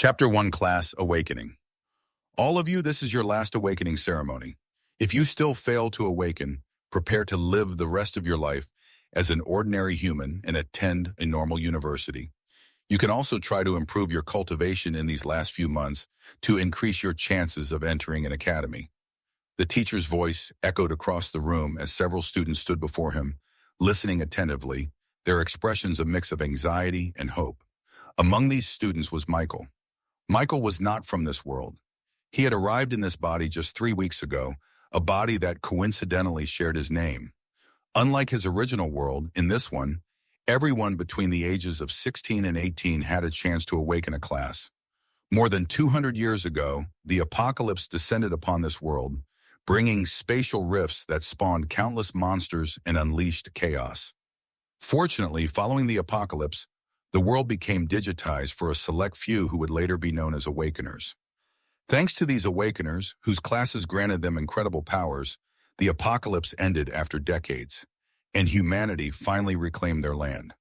Chapter 1 Class Awakening. All of you, this is your last awakening ceremony. If you still fail to awaken, prepare to live the rest of your life as an ordinary human and attend a normal university. You can also try to improve your cultivation in these last few months to increase your chances of entering an academy. The teacher's voice echoed across the room as several students stood before him, listening attentively, their expressions a mix of anxiety and hope. Among these students was Michael. Michael was not from this world. He had arrived in this body just 3 weeks ago, a body that coincidentally shared his name. Unlike his original world, in this one, everyone between the ages of 16 and 18 had a chance to awaken a class. More than 200 years ago, the apocalypse descended upon this world, bringing spatial rifts that spawned countless monsters and unleashed chaos. Fortunately, following the apocalypse, the world became digitized for a select few who would later be known as Awakeners. Thanks to these Awakeners, whose classes granted them incredible powers, the apocalypse ended after decades, and humanity finally reclaimed their land.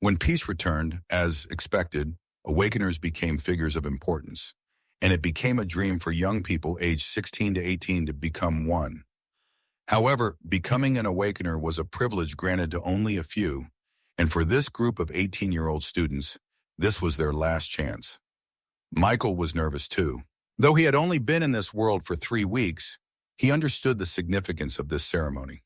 When peace returned, as expected, Awakeners became figures of importance, and it became a dream for young people aged 16 to 18 to become one. However, becoming an Awakener was a privilege granted to only a few, and for this group of 18-year-old students, this was their last chance. Michael was nervous too. Though he had only been in this world for 3 weeks, he understood the significance of this ceremony.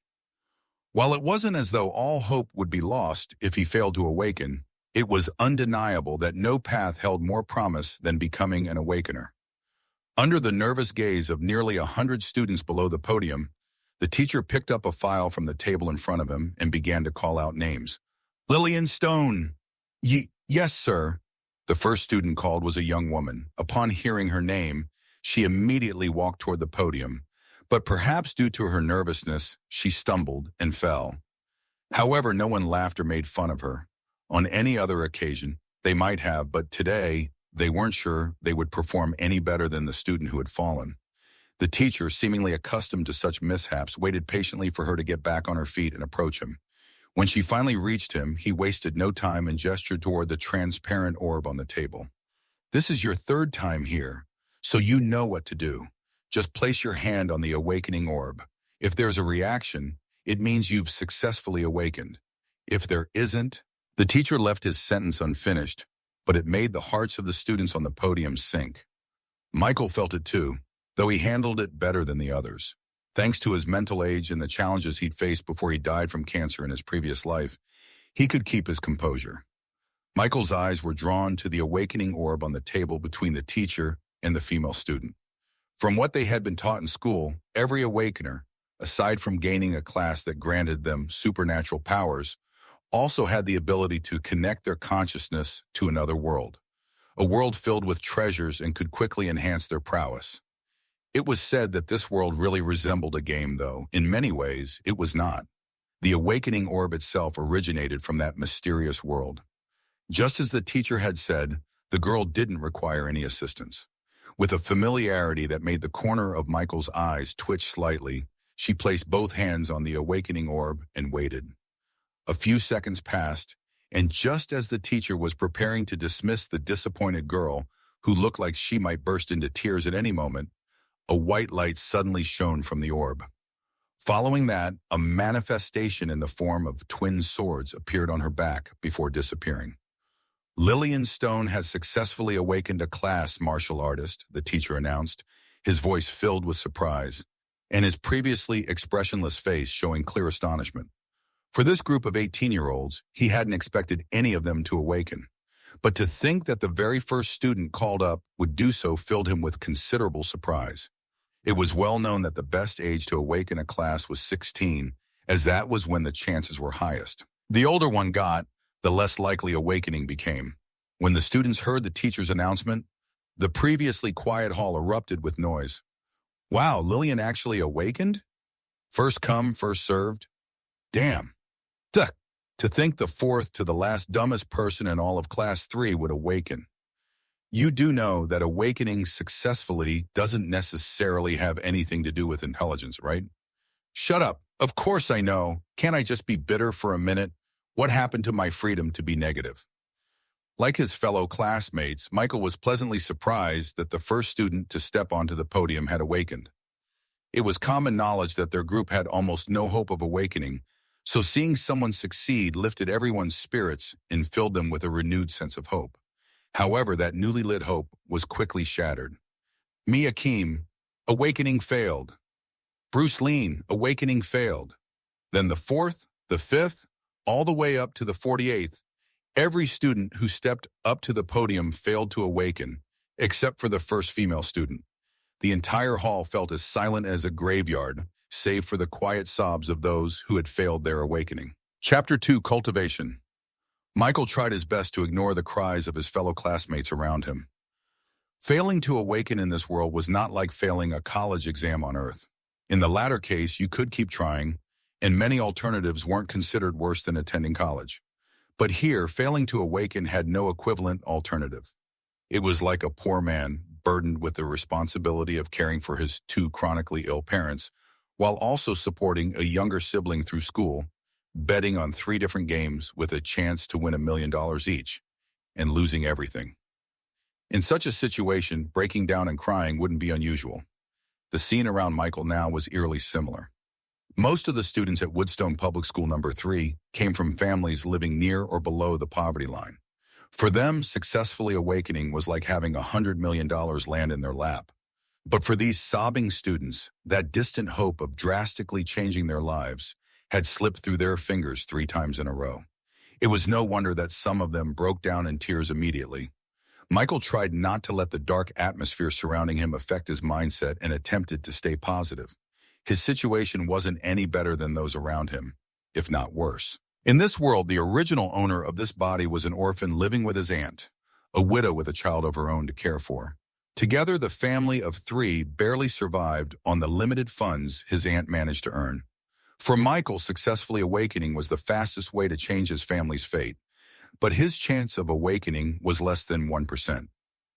While it wasn't as though all hope would be lost if he failed to awaken, it was undeniable that no path held more promise than becoming an Awakener. Under the nervous gaze of nearly 100 students below the podium, the teacher picked up a file from the table in front of him and began to call out names. Lillian Stone. Yes, sir. The first student called was a young woman. Upon hearing her name, she immediately walked toward the podium, but perhaps due to her nervousness, she stumbled and fell. However, no one laughed or made fun of her. On any other occasion, they might have, but today, they weren't sure they would perform any better than the student who had fallen. The teacher, seemingly accustomed to such mishaps, waited patiently for her to get back on her feet and approach him. When she finally reached him, he wasted no time and gestured toward the transparent orb on the table. This is your 3rd time here, so you know what to do. Just place your hand on the awakening orb. If there's a reaction, it means you've successfully awakened. If there isn't, the teacher left his sentence unfinished, but it made the hearts of the students on the podium sink. Michael felt it too, though he handled it better than the others. Thanks to his mental age and the challenges he'd faced before he died from cancer in his previous life, he could keep his composure. Michael's eyes were drawn to the awakening orb on the table between the teacher and the female student. From what they had been taught in school, every Awakener, aside from gaining a class that granted them supernatural powers, also had the ability to connect their consciousness to another world, a world filled with treasures and could quickly enhance their prowess. It was said that this world really resembled a game, though in many ways it was not. The awakening orb itself originated from that mysterious world. Just as the teacher had said, the girl didn't require any assistance. With a familiarity that made the corner of Michael's eyes twitch slightly, she placed both hands on the awakening orb and waited. A few seconds passed, and just as the teacher was preparing to dismiss the disappointed girl, who looked like she might burst into tears at any moment, a white light suddenly shone from the orb. Following that, a manifestation in the form of twin swords appeared on her back before disappearing. Lillian Stone has successfully awakened a class martial artist, the teacher announced, his voice filled with surprise, and his previously expressionless face showing clear astonishment. For this group of 18-year-olds, he hadn't expected any of them to awaken. But to think that the very first student called up would do so filled him with considerable surprise. It was well known that the best age to awaken a class was 16, as that was when the chances were highest. The older one got, the less likely awakening became. When the students heard the teacher's announcement, the previously quiet hall erupted with noise. Wow, Lillian actually awakened? First come, first served? Damn. Duh. To think the 4th to the last dumbest person in all of Class 3 would awaken. You do know that awakening successfully doesn't necessarily have anything to do with intelligence, right? Shut up. Of course I know. Can't I just be bitter for a minute? What happened to my freedom to be negative? Like his fellow classmates, Michael was pleasantly surprised that the first student to step onto the podium had awakened. It was common knowledge that their group had almost no hope of awakening, so seeing someone succeed lifted everyone's spirits and filled them with a renewed sense of hope. However, that newly lit hope was quickly shattered. Me Akeem, awakening failed. Bruce Lean, awakening failed. Then the fourth, the fifth, all the way up to the 48th, every student who stepped up to the podium failed to awaken, except for the first female student. The entire hall felt as silent as a graveyard, save for the quiet sobs of those who had failed their awakening. Chapter 2, Cultivation. Michael tried his best to ignore the cries of his fellow classmates around him. Failing to awaken in this world was not like failing a college exam on Earth. In the latter case, you could keep trying, and many alternatives weren't considered worse than attending college. But here, failing to awaken had no equivalent alternative. It was like a poor man burdened with the responsibility of caring for his two chronically ill parents, while also supporting a younger sibling through school, betting on 3 different games with a chance to win $1 million each, and losing everything. In such a situation, breaking down and crying wouldn't be unusual. The scene around Michael now was eerily similar. Most of the students at Woodstone Public School No. 3 came from families living near or below the poverty line. For them, successfully awakening was like having $100 million land in their lap. But for these sobbing students, that distant hope of drastically changing their lives had slipped through their fingers 3 times in a row. It was no wonder that some of them broke down in tears immediately. Michael tried not to let the dark atmosphere surrounding him affect his mindset and attempted to stay positive. His situation wasn't any better than those around him, if not worse. In this world, the original owner of this body was an orphan living with his aunt, a widow with a child of her own to care for. Together, the family of 3 barely survived on the limited funds his aunt managed to earn. For Michael, successfully awakening was the fastest way to change his family's fate, but his chance of awakening was less than 1%.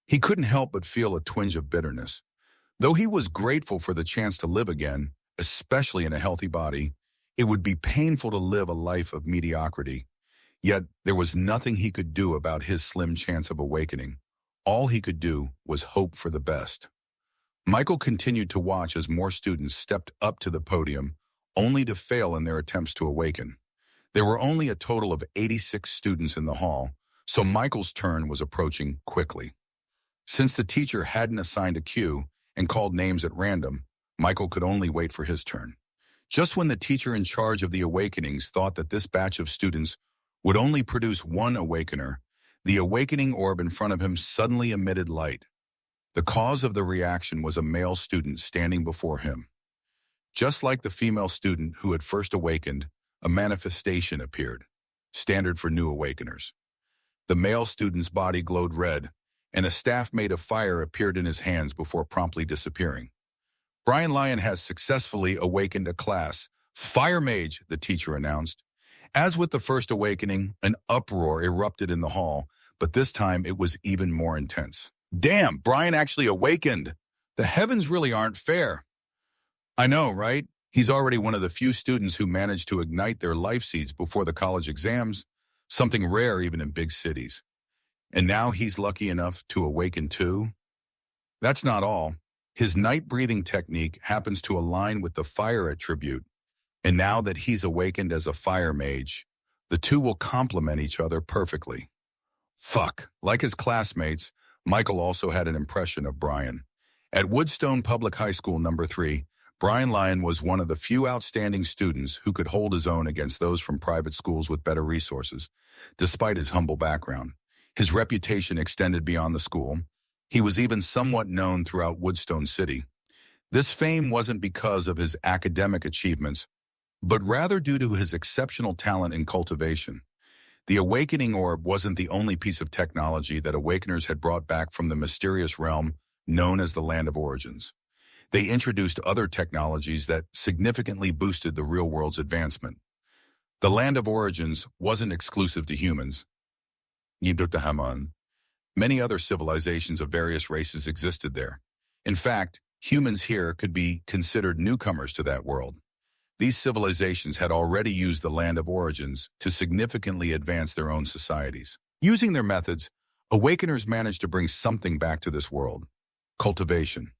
He couldn't help but feel a twinge of bitterness. Though he was grateful for the chance to live again, especially in a healthy body, it would be painful to live a life of mediocrity. Yet there was nothing he could do about his slim chance of awakening. All he could do was hope for the best. Michael continued to watch as more students stepped up to the podium, only to fail in their attempts to awaken. There were only a total of 86 students in the hall, so Michael's turn was approaching quickly. Since the teacher hadn't assigned a cue and called names at random, Michael could only wait for his turn. Just when the teacher in charge of the awakenings thought that this batch of students would only produce 1 awakener, the awakening orb in front of him suddenly emitted light. The cause of the reaction was a male student standing before him. Just like the female student who had first awakened, a manifestation appeared, standard for new awakeners. The male student's body glowed red, and a staff made of fire appeared in his hands before promptly disappearing. Brian Lyon has successfully awakened a class. Fire Mage, the teacher announced. As with the first awakening, an uproar erupted in the hall, but this time it was even more intense. Damn, Brian actually awakened! The heavens really aren't fair. I know, right? He's already one of the few students who managed to ignite their life seeds before the college exams, something rare even in big cities. And now he's lucky enough to awaken too? That's not all. His night-breathing technique happens to align with the fire attribute, and now that he's awakened as a fire mage, the two will complement each other perfectly. Fuck. Like his classmates, Michael also had an impression of Brian. At Woodstone Public High School No. 3, Brian Lyon was one of the few outstanding students who could hold his own against those from private schools with better resources, despite his humble background. His reputation extended beyond the school. He was even somewhat known throughout Woodstone City. This fame wasn't because of his academic achievements, but rather due to his exceptional talent in cultivation. The Awakening Orb wasn't the only piece of technology that Awakeners had brought back from the mysterious realm known as the Land of Origins. They introduced other technologies that significantly boosted the real world's advancement. The Land of Origins wasn't exclusive to humans. Many other civilizations of various races existed there. In fact, humans here could be considered newcomers to that world. These civilizations had already used the Land of Origins to significantly advance their own societies. Using their methods, Awakeners managed to bring something back to this world: cultivation.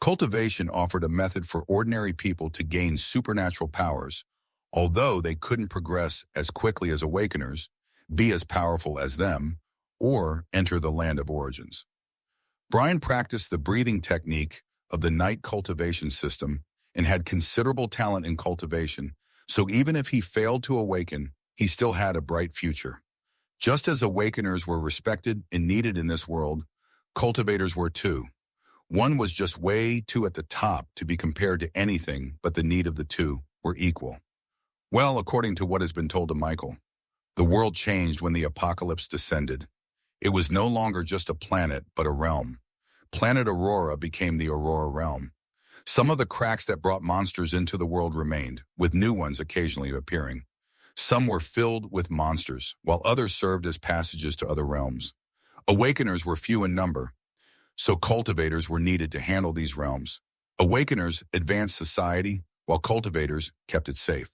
Cultivation offered a method for ordinary people to gain supernatural powers, although they couldn't progress as quickly as Awakeners, be as powerful as them, or enter the land of origins. Brian practiced the breathing technique of the night cultivation system and had considerable talent in cultivation, so even if he failed to awaken, he still had a bright future. Just as Awakeners were respected and needed in this world, cultivators were too. One was just way too at the top to be compared to anything, but the need of the two were equal. Well, according to what has been told to Michael, the world changed when the apocalypse descended. It was no longer just a planet, but a realm. Planet Aurora became the Aurora realm. Some of the cracks that brought monsters into the world remained, with new ones occasionally appearing. Some were filled with monsters, while others served as passages to other realms. Awakeners were few in number, so cultivators were needed to handle these realms. Awakeners advanced society, while cultivators kept it safe.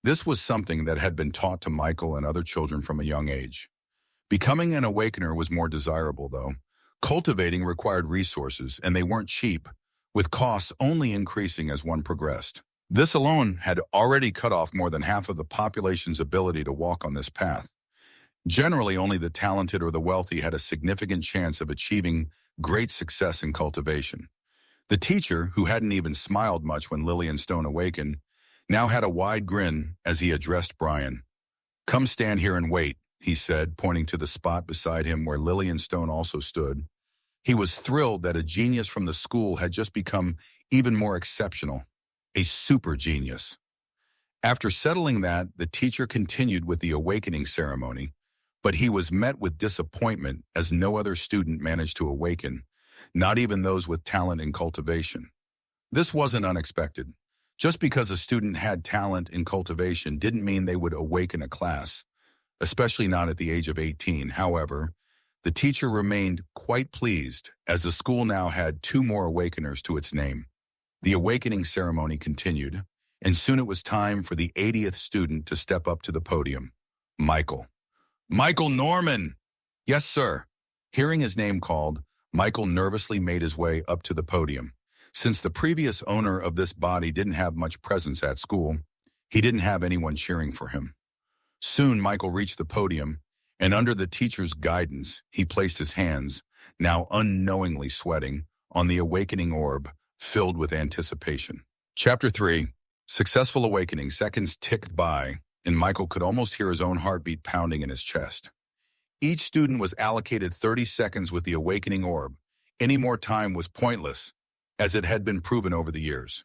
This was something that had been taught to Michael and other children from a young age. Becoming an Awakener was more desirable, though. Cultivating required resources, and they weren't cheap, with costs only increasing as one progressed. This alone had already cut off more than half of the population's ability to walk on this path. Generally, only the talented or the wealthy had a significant chance of achieving great success in cultivation. The teacher, who hadn't even smiled much when Lillian Stone awakened, now had a wide grin as he addressed Brian. "Come stand here and wait," he said, pointing to the spot beside him where Lillian Stone also stood. He was thrilled that a genius from the school had just become even more exceptional. A super genius. After settling that, the teacher continued with the awakening ceremony, but he was met with disappointment as no other student managed to awaken, not even those with talent in cultivation. This wasn't unexpected. Just because a student had talent in cultivation didn't mean they would awaken a class, especially not at the age of 18. However, the teacher remained quite pleased as the school now had 2 more Awakeners to its name. The awakening ceremony continued, and soon it was time for the 80th student to step up to the podium. Michael. "Michael Norman!" "Yes, sir." Hearing his name called, Michael nervously made his way up to the podium. Since the previous owner of this body didn't have much presence at school, he didn't have anyone cheering for him. Soon Michael reached the podium, and under the teacher's guidance, he placed his hands, now unknowingly sweating, on the awakening orb, filled with anticipation. Chapter 3. Successful awakening. Seconds ticked by, and Michael could almost hear his own heartbeat pounding in his chest. Each student was allocated 30 seconds with the awakening orb. Any more time was pointless, as it had been proven over the years.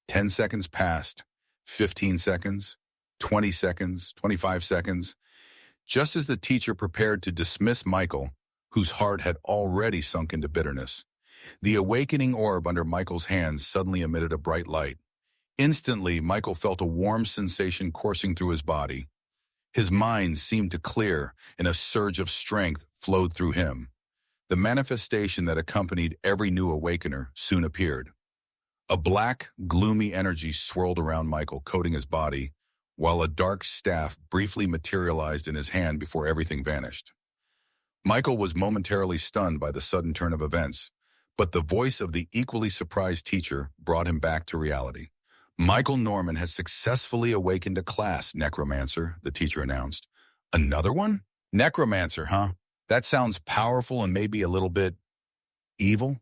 10 seconds passed, 15 seconds, 20 seconds, 25 seconds. Just as the teacher prepared to dismiss Michael, whose heart had already sunk into bitterness, the awakening orb under Michael's hands suddenly emitted a bright light. Instantly, Michael felt a warm sensation coursing through his body. His mind seemed to clear, and a surge of strength flowed through him. The manifestation that accompanied every new awakener soon appeared. A black, gloomy energy swirled around Michael, coating his body, while a dark staff briefly materialized in his hand before everything vanished. Michael was momentarily stunned by the sudden turn of events, but the voice of the equally surprised teacher brought him back to reality. "Michael Norman has successfully awakened a class, Necromancer," the teacher announced. "Another one? Necromancer, huh? That sounds powerful and maybe a little bit evil?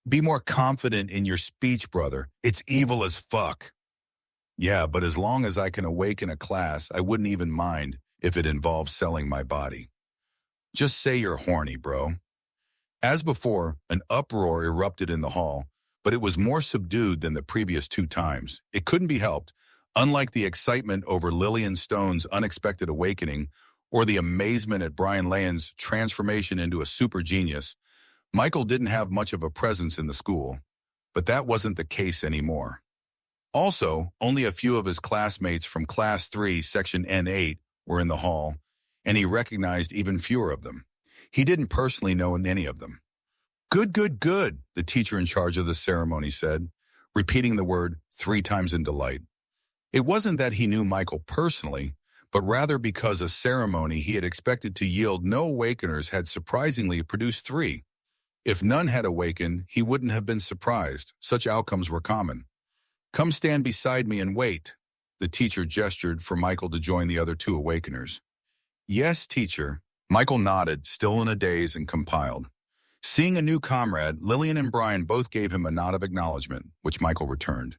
Be more confident in your speech, brother. It's evil as fuck." "Yeah, but as long as I can awaken a class, I wouldn't even mind if it involves selling my body." "Just say you're horny, bro." As before, an uproar erupted in the hall, but it was more subdued than the previous 2 times. It couldn't be helped. Unlike the excitement over Lillian Stone's unexpected awakening or the amazement at Brian Lane's transformation into a super genius, Michael didn't have much of a presence in the school. But that wasn't the case anymore. Also, only a few of his classmates from Class 3, Section N8 were in the hall, and he recognized even fewer of them. He didn't personally know any of them. "Good, good, good," the teacher in charge of the ceremony said, repeating the word 3 times in delight. It wasn't that he knew Michael personally, but rather because a ceremony he had expected to yield no awakeners had surprisingly produced 3. If none had awakened, he wouldn't have been surprised. Such outcomes were common. "Come stand beside me and wait." The teacher gestured for Michael to join the other 2 awakeners. "Yes, teacher." Michael nodded, still in a daze, and compiled. Seeing a new comrade, Lillian and Brian both gave him a nod of acknowledgement, which Michael returned.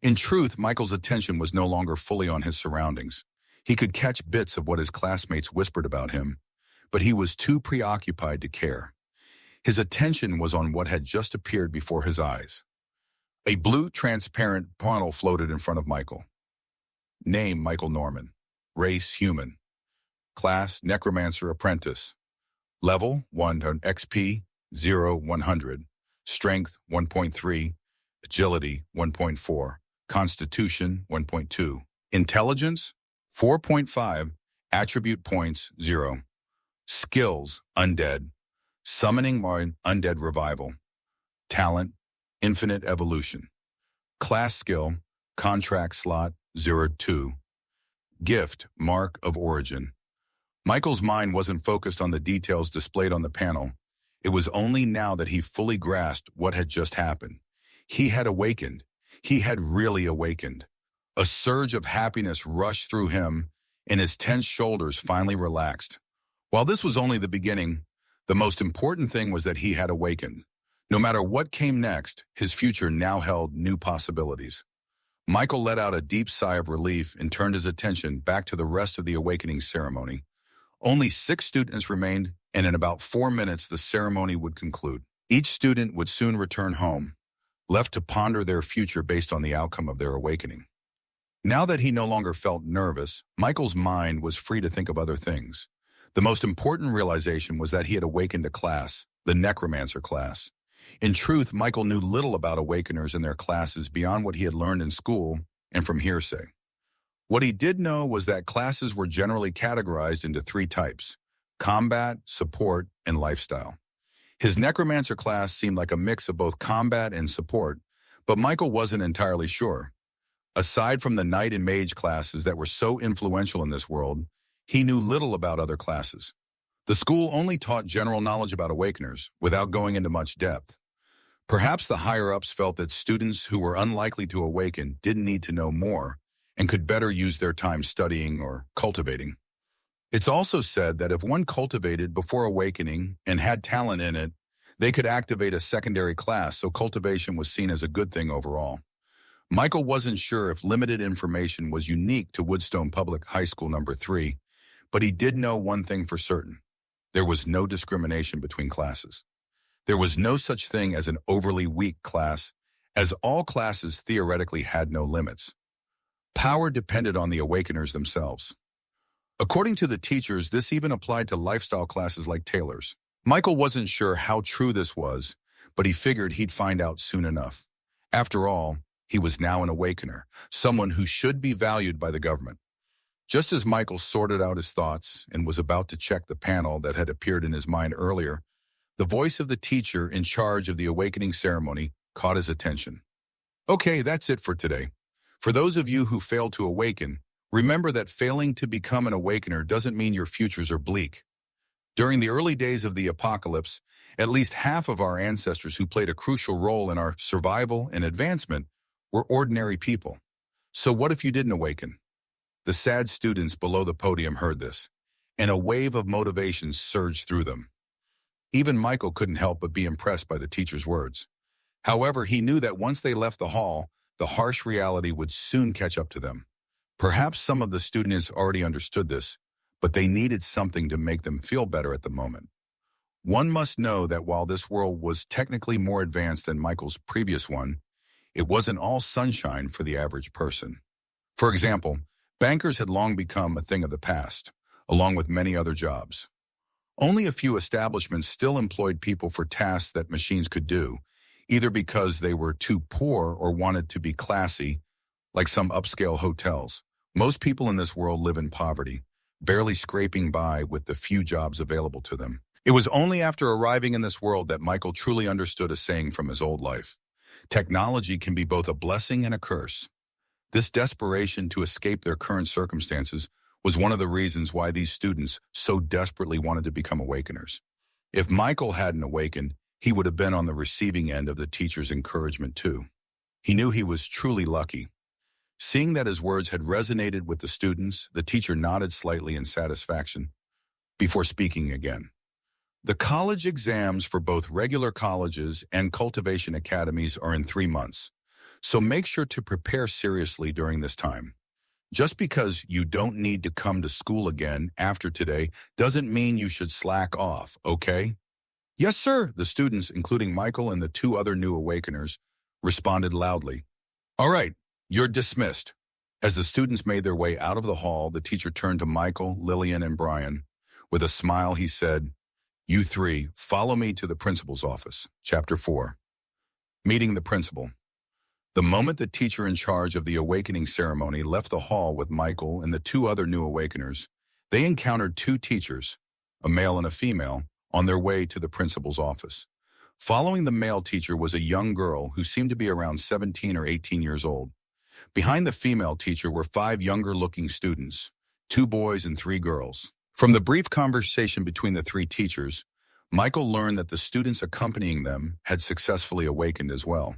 In truth, Michael's attention was no longer fully on his surroundings. He could catch bits of what his classmates whispered about him, but he was too preoccupied to care. His attention was on what had just appeared before his eyes. A blue, transparent panel floated in front of Michael. Name: Michael Norman. Race: human. Class: Necromancer Apprentice. Level: 1 XP, 0 100. Strength: 1.3. Agility: 1.4. Constitution: 1.2. Intelligence: 4.5. Attribute points: 0. Skills: Undead. Summoning Mind, Undead Revival. Talent: Infinite Evolution. Class skill: Contract slot 02. Gift: Mark of Origin. Michael's mind wasn't focused on the details displayed on the panel. It was only now that he fully grasped what had just happened. He had awakened. He had really awakened. A surge of happiness rushed through him, and his tense shoulders finally relaxed. While this was only the beginning, the most important thing was that he had awakened. No matter what came next, his future now held new possibilities. Michael let out a deep sigh of relief and turned his attention back to the rest of the awakening ceremony. Only 6 students remained, and in about 4 minutes the ceremony would conclude. Each student would soon return home, left to ponder their future based on the outcome of their awakening. Now that he no longer felt nervous, Michael's mind was free to think of other things. The most important realization was that he had awakened a class, the Necromancer class. In truth, Michael knew little about Awakeners and their classes beyond what he had learned in school and from hearsay. What he did know was that classes were generally categorized into 3 types: combat, support, and lifestyle. His Necromancer class seemed like a mix of both combat and support, but Michael wasn't entirely sure. Aside from the Knight and Mage classes that were so influential in this world, he knew little about other classes. The school only taught general knowledge about Awakeners, without going into much depth. Perhaps the higher-ups felt that students who were unlikely to awaken didn't need to know more and could better use their time studying or cultivating. It's also said that if one cultivated before awakening and had talent in it, they could activate a secondary class, so cultivation was seen as a good thing overall. Michael wasn't sure if limited information was unique to Woodstone Public High School No. 3, but he did know one thing for certain. There was no discrimination between classes. There was no such thing as an overly weak class, as all classes theoretically had no limits. Power depended on the Awakeners themselves. According to the teachers, this even applied to lifestyle classes like tailors. Michael wasn't sure how true this was, but he figured he'd find out soon enough. After all, he was now an Awakener, someone who should be valued by the government. Just as Michael sorted out his thoughts and was about to check the panel that had appeared in his mind earlier, the voice of the teacher in charge of the awakening ceremony caught his attention. "Okay, that's it for today. For those of you who failed to awaken, remember that failing to become an Awakener doesn't mean your futures are bleak. During the early days of the apocalypse, at least half of our ancestors who played a crucial role in our survival and advancement were ordinary people. So what if you didn't awaken?" The sad students below the podium heard this, and a wave of motivation surged through them. Even Michael couldn't help but be impressed by the teacher's words. However, he knew that once they left the hall, the harsh reality would soon catch up to them. Perhaps some of the students already understood this, but they needed something to make them feel better at the moment. One must know that while this world was technically more advanced than Michael's previous one, it wasn't all sunshine for the average person. For example, bankers had long become a thing of the past, along with many other jobs. Only a few establishments still employed people for tasks that machines could do, either because they were too poor or wanted to be classy, like some upscale hotels. Most people in this world live in poverty, barely scraping by with the few jobs available to them. It was only after arriving in this world that Michael truly understood a saying from his old life. Technology can be both a blessing and a curse. This desperation to escape their current circumstances was one of the reasons why these students so desperately wanted to become awakeners. If Michael hadn't awakened, he would have been on the receiving end of the teacher's encouragement too. He knew he was truly lucky. Seeing that his words had resonated with the students, the teacher nodded slightly in satisfaction before speaking again. The college exams for both regular colleges and cultivation academies are in 3 months, so make sure to prepare seriously during this time. Just because you don't need to come to school again after today doesn't mean you should slack off, okay? Yes, sir, the students, including Michael and the 2 other new awakeners, responded loudly. All right, you're dismissed. As the students made their way out of the hall, the teacher turned to Michael, Lillian, and Brian. With a smile, he said, "You 3, follow me to the principal's office." Chapter 4. Meeting the principal. The moment the teacher in charge of the awakening ceremony left the hall with Michael and the 2 other new awakeners, they encountered 2 teachers, a male and a female, on their way to the principal's office. Following the male teacher was a young girl who seemed to be around 17 or 18 years old. Behind the female teacher were 5 younger-looking students, 2 boys and 3 girls. From the brief conversation between the 3 teachers, Michael learned that the students accompanying them had successfully awakened as well.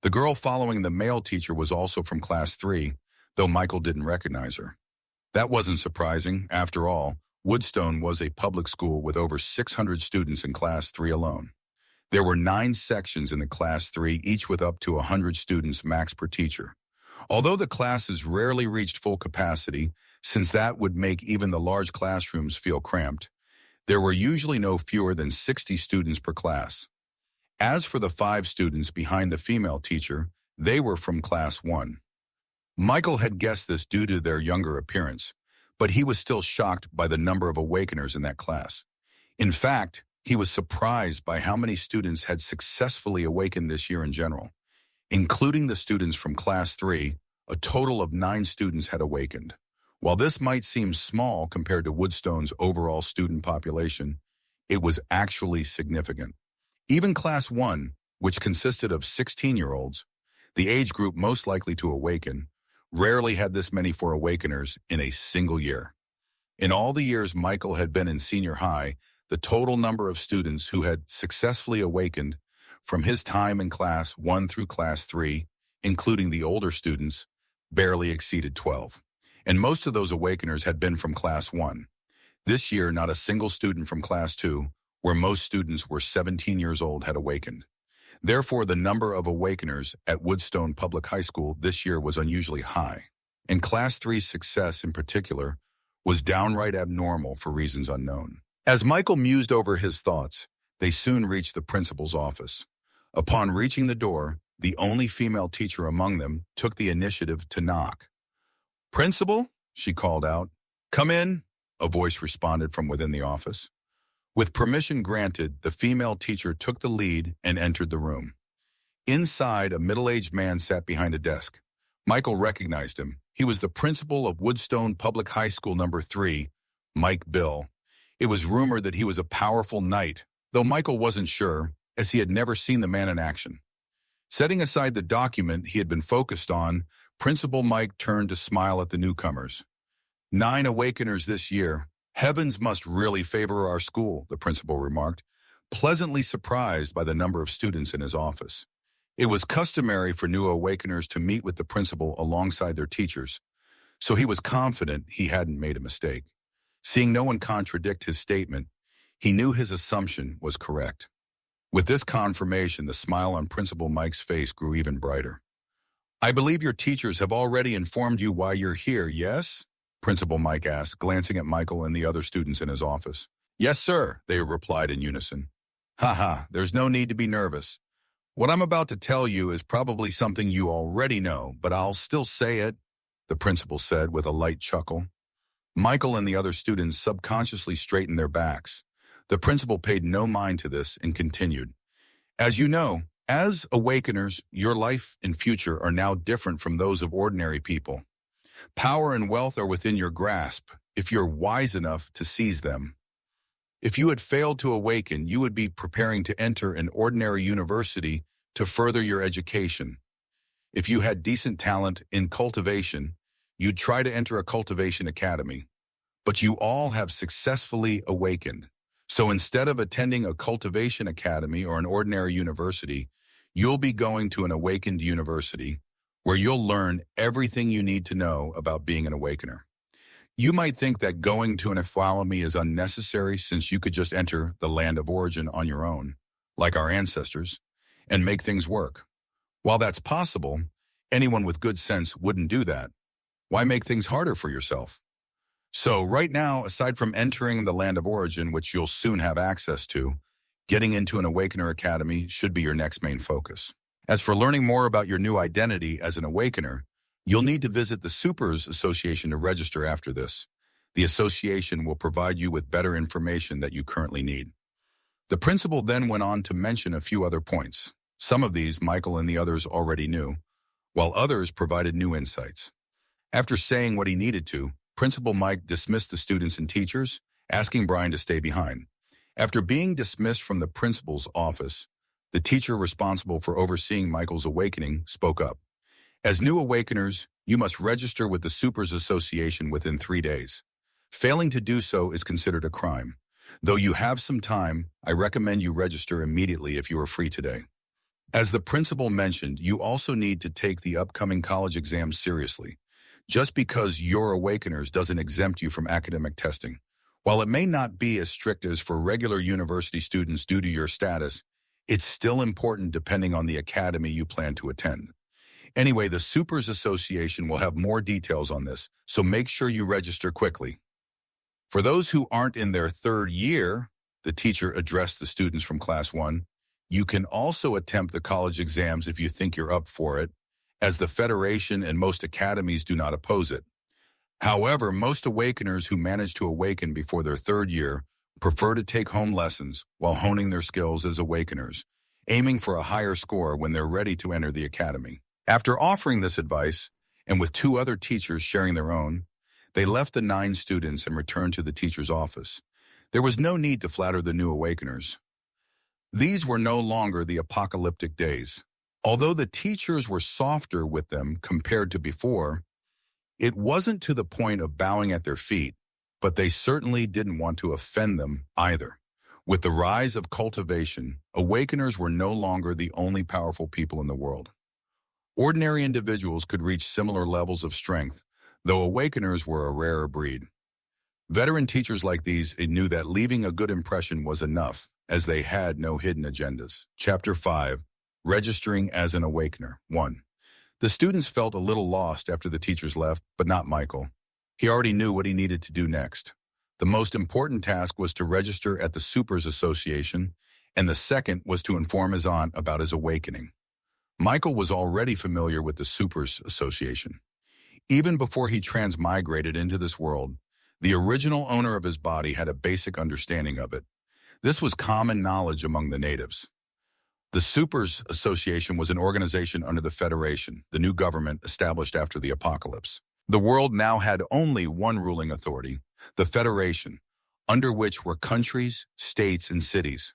The girl following the male teacher was also from Class 3, though Michael didn't recognize her. That wasn't surprising. After all, Woodstone was a public school with over 600 students in Class 3 alone. There were 9 sections in the Class 3, each with up to 100 students max per teacher. Although the classes rarely reached full capacity, since that would make even the large classrooms feel cramped, there were usually no fewer than 60 students per class. As for the 5 students behind the female teacher, they were from Class 1. Michael had guessed this due to their younger appearance, but he was still shocked by the number of awakeners in that class. In fact, he was surprised by how many students had successfully awakened this year in general. Including the students from Class 3, a total of 9 students had awakened. While this might seem small compared to Woodstone's overall student population, it was actually significant. Even Class 1, which consisted of 16-year-olds, the age group most likely to awaken, rarely had this many for awakeners in a single year. In all the years Michael had been in senior high, the total number of students who had successfully awakened from his time in Class 1 through Class 3, including the older students, barely exceeded 12. And most of those awakeners had been from Class 1. This year, not a single student from Class 2, where most students were 17 years old, had awakened. Therefore, the number of awakeners at Woodstone Public High School this year was unusually high. And Class 3's success in particular was downright abnormal for reasons unknown. As Michael mused over his thoughts, they soon reached the principal's office. Upon reaching the door, the only female teacher among them took the initiative to knock. "Principal," she called out. "Come in," a voice responded from within the office. With permission granted, the female teacher took the lead and entered the room. Inside, a middle-aged man sat behind a desk. Michael recognized him. He was the principal of Woodstone Public High School No. 3, Mike Bill. It was rumored that he was a powerful knight, though Michael wasn't sure, as he had never seen the man in action. Setting aside the document he had been focused on, Principal Mike turned to smile at the newcomers. 9 awakeners this year. Heavens must really favor our school, the principal remarked, pleasantly surprised by the number of students in his office. It was customary for new awakeners to meet with the principal alongside their teachers, so he was confident he hadn't made a mistake. Seeing no one contradict his statement, he knew his assumption was correct. With this confirmation, the smile on Principal Mike's face grew even brighter. "I believe your teachers have already informed you why you're here, yes?" Principal Mike asked, glancing at Michael and the other students in his office. "Yes, sir," they replied in unison. "Ha, there's no need to be nervous. What I'm about to tell you is probably something you already know, but I'll still say it," the principal said with a light chuckle. Michael and the other students subconsciously straightened their backs. The principal paid no mind to this and continued. "As you know, as awakeners, your life and future are now different from those of ordinary people. Power and wealth are within your grasp if you're wise enough to seize them. If you had failed to awaken, you would be preparing to enter an ordinary university to further your education. If you had decent talent in cultivation, you'd try to enter a cultivation academy. but you all have successfully awakened. So instead of attending a cultivation academy or an ordinary university, you'll be going to an awakened university where you'll learn everything you need to know about being an awakener. You might think that going to an academy is unnecessary since you could just enter the land of origin on your own, like our ancestors, and make things work. While that's possible, anyone with good sense wouldn't do that. Why make things harder for yourself? So right now, aside from entering the land of origin, which you'll soon have access to, getting into an Awakener Academy should be your next main focus. As for learning more about your new identity as an Awakener, you'll need to visit the Supers Association to register after this. The association will provide you with better information that you currently need. The principal then went on to mention a few other points. Some of these Michael and the others already knew, while others provided new insights. After saying what he needed to, Principal Mike dismissed the students and teachers, asking Brian to stay behind. After being dismissed from the principal's office, the teacher responsible for overseeing Michael's awakening spoke up. As new Awakeners, you must register with the Supers Association within 3 days. Failing to do so is considered a crime. Though you have some time, I recommend you register immediately if you are free today. As the principal mentioned, you also need to take the upcoming college exams seriously. Just because you're Awakeners doesn't exempt you from academic testing. While it may not be as strict as for regular university students due to your status, it's still important depending on the academy you plan to attend. Anyway, the Supers Association will have more details on this, so make sure you register quickly. For those who aren't in their 3rd year, the teacher addressed the students from Class 1, you can also attempt the college exams if you think you're up for it, as the Federation and most academies do not oppose it. However, most Awakeners who manage to awaken before their 3rd year prefer to take home lessons while honing their skills as Awakeners, aiming for a higher score when they're ready to enter the academy. After offering this advice, and with 2 other teachers sharing their own, they left the 9 students and returned to the teacher's office. There was no need to flatter the new Awakeners. These were no longer the apocalyptic days. Although the teachers were softer with them compared to before, it wasn't to the point of bowing at their feet, but they certainly didn't want to offend them either. With the rise of cultivation, Awakeners were no longer the only powerful people in the world. Ordinary individuals could reach similar levels of strength, though Awakeners were a rarer breed. Veteran teachers like these knew that leaving a good impression was enough, as they had no hidden agendas. Chapter 5. Registering as an Awakener. 1. The students felt a little lost after the teachers left, but not Michael. He already knew what he needed to do next. The most important task was to register at the Supers Association, and the second was to inform his aunt about his awakening. Michael was already familiar with the Supers Association. Even before he transmigrated into this world, the original owner of his body had a basic understanding of it. This was common knowledge among the natives. The Supers Association was an organization under the Federation, the new government established after the apocalypse. The world now had only one ruling authority, the Federation, under which were countries, states, and cities.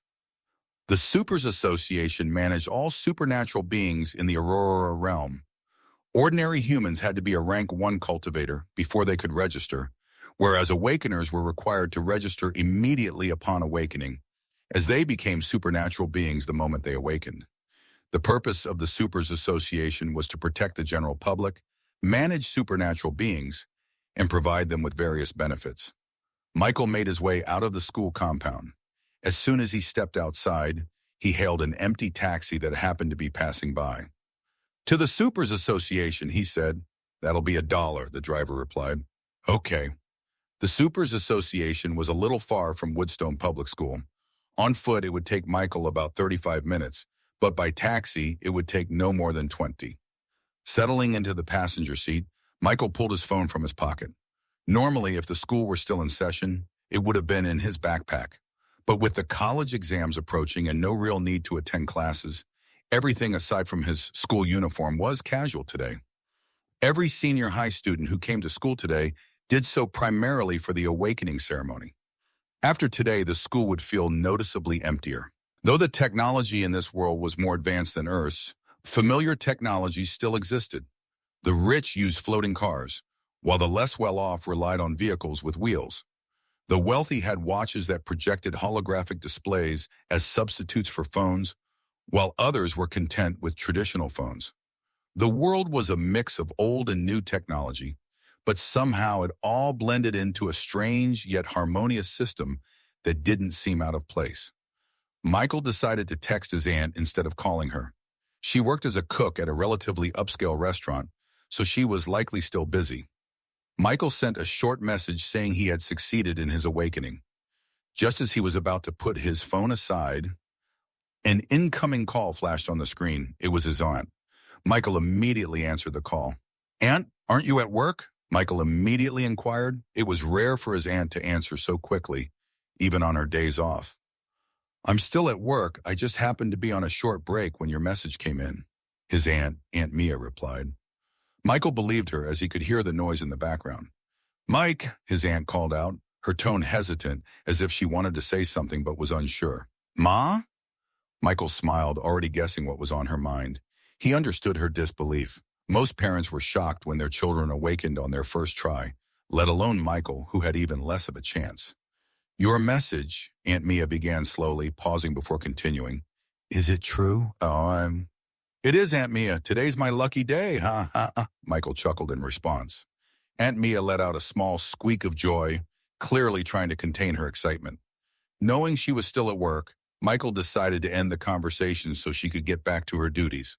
The Supers Association managed all supernatural beings in the Aurora realm. Ordinary humans had to be a rank 1 cultivator before they could register, whereas Awakeners were required to register immediately upon awakening, as they became supernatural beings the moment they awakened. The purpose of the Supers Association was to protect the general public, manage supernatural beings, and provide them with various benefits. Michael made his way out of the school compound. As soon as he stepped outside, he hailed an empty taxi that happened to be passing by. "To the Supers Association," he said. "That'll be $1, the driver replied. "Okay." The Supers Association was a little far from Woodstone Public School. On foot, it would take Michael about 35 minutes, but by taxi, it would take no more than 20. Settling into the passenger seat, Michael pulled his phone from his pocket. Normally, if the school were still in session, it would have been in his backpack. But with the college exams approaching and no real need to attend classes, everything aside from his school uniform was casual today. Every senior high student who came to school today did so primarily for the awakening ceremony. After today, the school would feel noticeably emptier. Though the technology in this world was more advanced than Earth's, familiar technology still existed. The rich used floating cars, while the less well-off relied on vehicles with wheels. The wealthy had watches that projected holographic displays as substitutes for phones, while others were content with traditional phones. The world was a mix of old and new technology, but somehow it all blended into a strange yet harmonious system that didn't seem out of place. Michael decided to text his aunt instead of calling her. She worked as a cook at a relatively upscale restaurant, so she was likely still busy. Michael sent a short message saying he had succeeded in his awakening. Just as he was about to put his phone aside, an incoming call flashed on the screen. It was his aunt. Michael immediately answered the call. "Aunt, aren't you at work?" Michael immediately inquired. It was rare for his aunt to answer so quickly, even on her days off. "I'm still at work. I just happened to be on a short break when your message came in," his aunt, Aunt Mia, replied. Michael believed her as he could hear the noise in the background. "Mike," his aunt called out, her tone hesitant, as if she wanted to say something but was unsure. "Ma?" Michael smiled, already guessing what was on her mind. He understood her disbelief. Most parents were shocked when their children awakened on their first try, let alone Michael, who had even less of a chance. "Your message," Aunt Mia began slowly, pausing before continuing. "Is it true?" It is, Aunt Mia. Today's my lucky day, ha ha ha," Michael chuckled in response. Aunt Mia let out a small squeak of joy, clearly trying to contain her excitement. Knowing she was still at work, Michael decided to end the conversation so she could get back to her duties.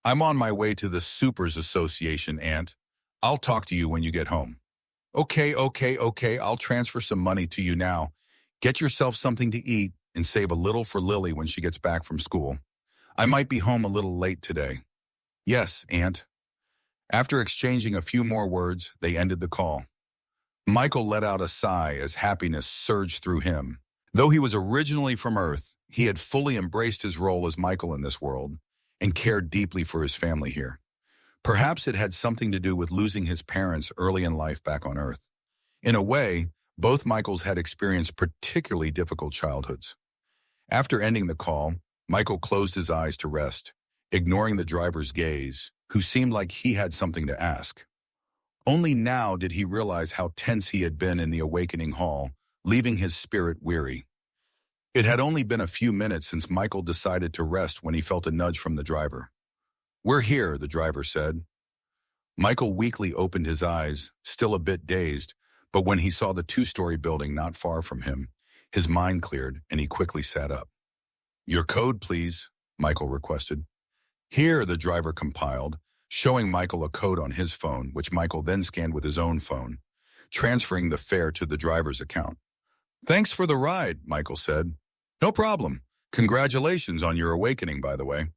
"I'm on my way to the Supers Association, Aunt. I'll talk to you when you get home." Okay, I'll transfer some money to you now. Get yourself something to eat and save a little for Lily when she gets back from school. I might be home a little late today." "Yes, Aunt." After exchanging a few more words, they ended the call. Michael let out a sigh as happiness surged through him. Though he was originally from Earth, he had fully embraced his role as Michael in this world and cared deeply for his family here. Perhaps it had something to do with losing his parents early in life back on Earth. In a way, both Michaels had experienced particularly difficult childhoods. After ending the call, Michael closed his eyes to rest, ignoring the driver's gaze, who seemed like he had something to ask. Only now did he realize how tense he had been in the awakening hall, leaving his spirit weary. It had only been a few minutes since Michael decided to rest when he felt a nudge from the driver. "We're here," the driver said. Michael weakly opened his eyes, still a bit dazed, but when he saw the two-story building not far from him, his mind cleared and he quickly sat up. "Your code, please," Michael requested. "Here," the driver compiled, showing Michael a code on his phone, which Michael then scanned with his own phone, transferring the fare to the driver's account. "Thanks for the ride," Michael said. "No problem. Congratulations on your awakening, by the way."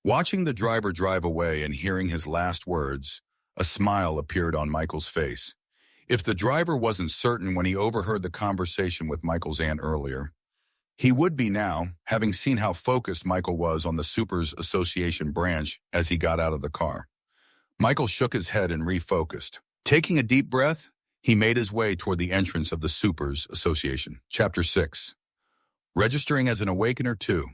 Watching the driver drive away and hearing his last words, a smile appeared on Michael's face. If the driver wasn't certain when he overheard the conversation with Michael's aunt earlier, he would be now, having seen how focused Michael was on the Supers Association branch as he got out of the car. Michael shook his head and refocused. Taking a deep breath, he made his way toward the entrance of the Supers Association. Chapter 6. Registering as an Awakener 2.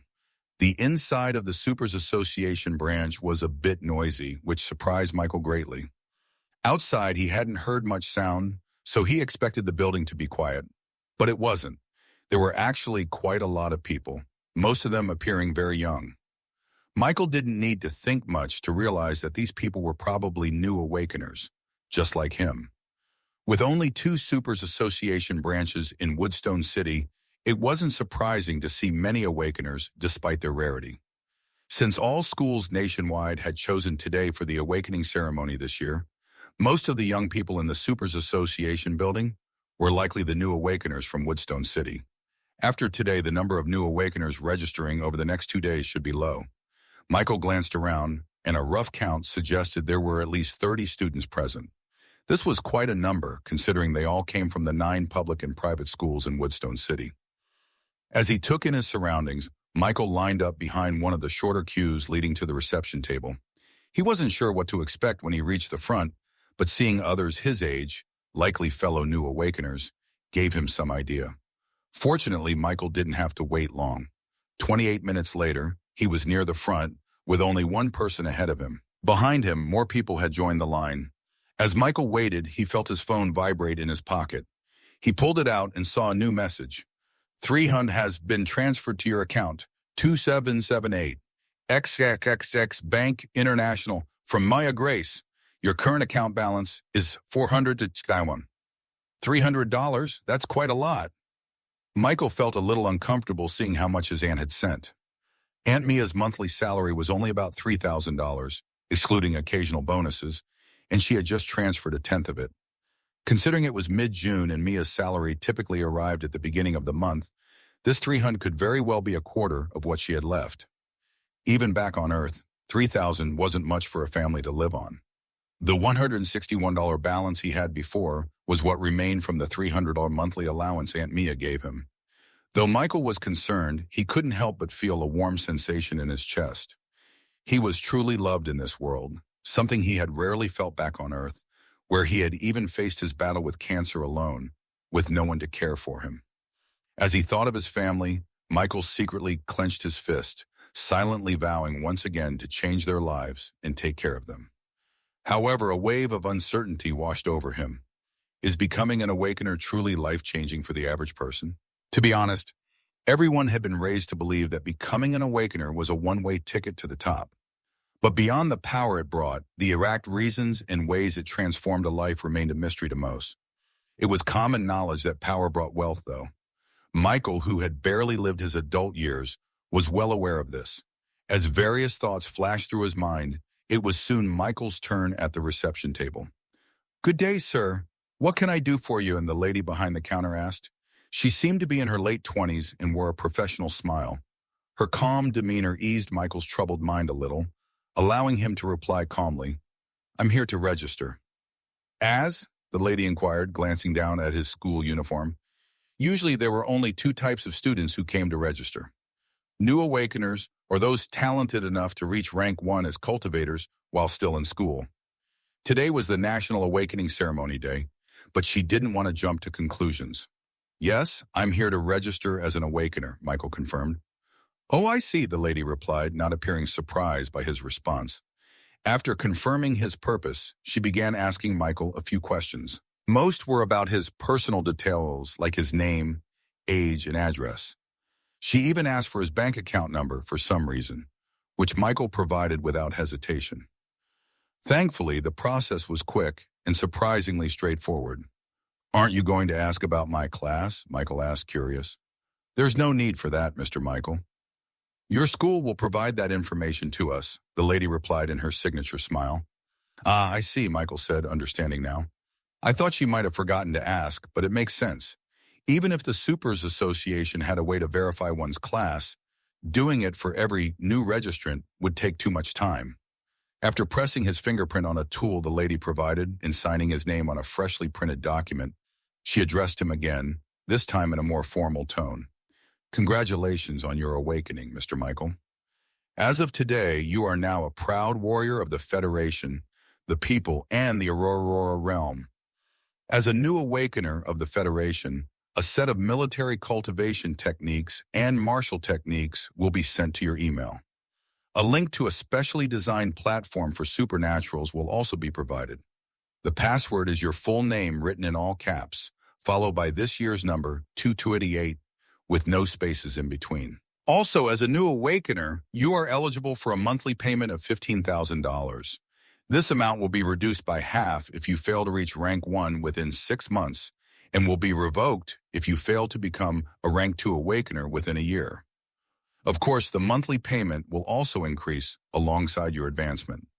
The inside of the Supers Association branch was a bit noisy, which surprised Michael greatly. Outside, he hadn't heard much sound, so he expected the building to be quiet. But it wasn't. There were actually quite a lot of people, most of them appearing very young. Michael didn't need to think much to realize that these people were probably new Awakeners, just like him. With only 2 Supers Association branches in Woodstone City, it wasn't surprising to see many Awakeners despite their rarity. Since all schools nationwide had chosen today for the awakening ceremony this year, most of the young people in the Supers Association building were likely the new Awakeners from Woodstone City. After today, the number of new Awakeners registering over the next 2 days should be low. Michael glanced around, and a rough count suggested there were at least 30 students present. This was quite a number, considering they all came from the 9 public and private schools in Woodstone City. As he took in his surroundings, Michael lined up behind one of the shorter queues leading to the reception table. He wasn't sure what to expect when he reached the front, but seeing others his age, likely fellow new Awakeners, gave him some idea. Fortunately, Michael didn't have to wait long. 28 minutes later, he was near the front, with only one person ahead of him. Behind him, more people had joined the line. As Michael waited, he felt his phone vibrate in his pocket. He pulled it out and saw a new message. 300 has been transferred to your account. 2778. XXX Bank International. From Maya Grace. Your current account balance is $400 to Taiwan. $300? That's quite a lot. Michael felt a little uncomfortable seeing how much his aunt had sent. Aunt Mia's monthly salary was only about $3,000, excluding occasional bonuses, and she had just transferred a tenth of it. Considering it was mid-June and Mia's salary typically arrived at the beginning of the month, this 300 could very well be a quarter of what she had left. Even back on Earth, $3,000 wasn't much for a family to live on. The $161 balance he had before was what remained from the $300 monthly allowance Aunt Mia gave him. Though Michael was concerned, he couldn't help but feel a warm sensation in his chest. He was truly loved in this world, something he had rarely felt back on Earth, where he had even faced his battle with cancer alone, with no one to care for him. As he thought of his family, Michael secretly clenched his fist, silently vowing once again to change their lives and take care of them. However, a wave of uncertainty washed over him. Is becoming an awakener truly life-changing for the average person? To be honest, everyone had been raised to believe that becoming an awakener was a one-way ticket to the top. But beyond the power it brought, the exact reasons and ways it transformed a life remained a mystery to most. It was common knowledge that power brought wealth, though. Michael, who had barely lived his adult years, was well aware of this. As various thoughts flashed through his mind, it was soon Michael's turn at the reception table. "Good day, sir. What can I do for you?" and the lady behind the counter asked. She seemed to be in her late 20s and wore a professional smile. Her calm demeanor eased Michael's troubled mind a little, allowing him to reply calmly, "I'm here to register." "As?" the lady inquired, glancing down at his school uniform. Usually there were only two types of students who came to register: new awakeners, or those talented enough to reach rank 1 as cultivators while still in school. Today was the National Awakening Ceremony Day, but she didn't want to jump to conclusions. "Yes, I'm here to register as an awakener," Michael confirmed. "Oh, I see," the lady replied, not appearing surprised by his response. After confirming his purpose, she began asking Michael a few questions. Most were about his personal details, like his name, age, and address. She even asked for his bank account number for some reason, which Michael provided without hesitation. Thankfully, the process was quick and surprisingly straightforward. "Aren't you going to ask about my class?" Michael asked, curious. "There's no need for that, Mr. Michael. Your school will provide that information to us," the lady replied in her signature smile. "Ah, I see," Michael said, understanding now. "I thought she might have forgotten to ask, but it makes sense. Even if the Supers Association had a way to verify one's class, doing it for every new registrant would take too much time." After pressing his fingerprint on a tool the lady provided and signing his name on a freshly printed document, she addressed him again, this time in a more formal tone. "Congratulations on your awakening, Mr. Michael. As of today, you are now a proud warrior of the Federation, the people, and the Aurora realm. As a new awakener of the Federation, a set of military cultivation techniques and martial techniques will be sent to your email. A link to a specially designed platform for supernaturals will also be provided. The password is your full name written in all caps, followed by this year's number, 2288, with no spaces in between. Also, as a new awakener, you are eligible for a monthly payment of $15,000. This amount will be reduced by half if you fail to reach rank 1 within 6 months, and will be revoked if you fail to become a rank 2 awakener within a year. Of course, the monthly payment will also increase alongside your advancement."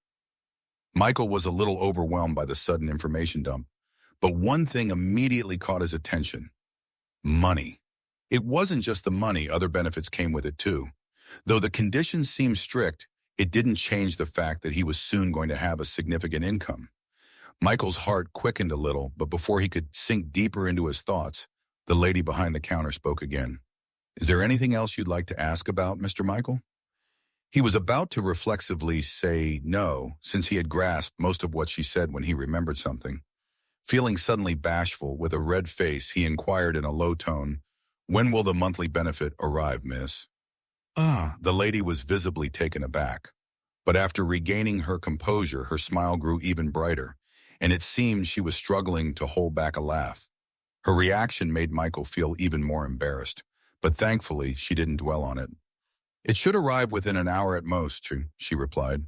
Michael was a little overwhelmed by the sudden information dump, but one thing immediately caught his attention: money. It wasn't just the money, other benefits came with it too. Though the conditions seemed strict, it didn't change the fact that he was soon going to have a significant income. Michael's heart quickened a little, but before he could sink deeper into his thoughts, the lady behind the counter spoke again. "Is there anything else you'd like to ask about, Mr. Michael?" He was about to reflexively say no, since he had grasped most of what she said when he remembered something. Feeling suddenly bashful, with a red face, he inquired in a low tone, "When will the monthly benefit arrive, miss?" The lady was visibly taken aback. But after regaining her composure, her smile grew even brighter, and it seemed she was struggling to hold back a laugh. Her reaction made Michael feel even more embarrassed, but thankfully she didn't dwell on it. "It should arrive within an hour at most," she replied.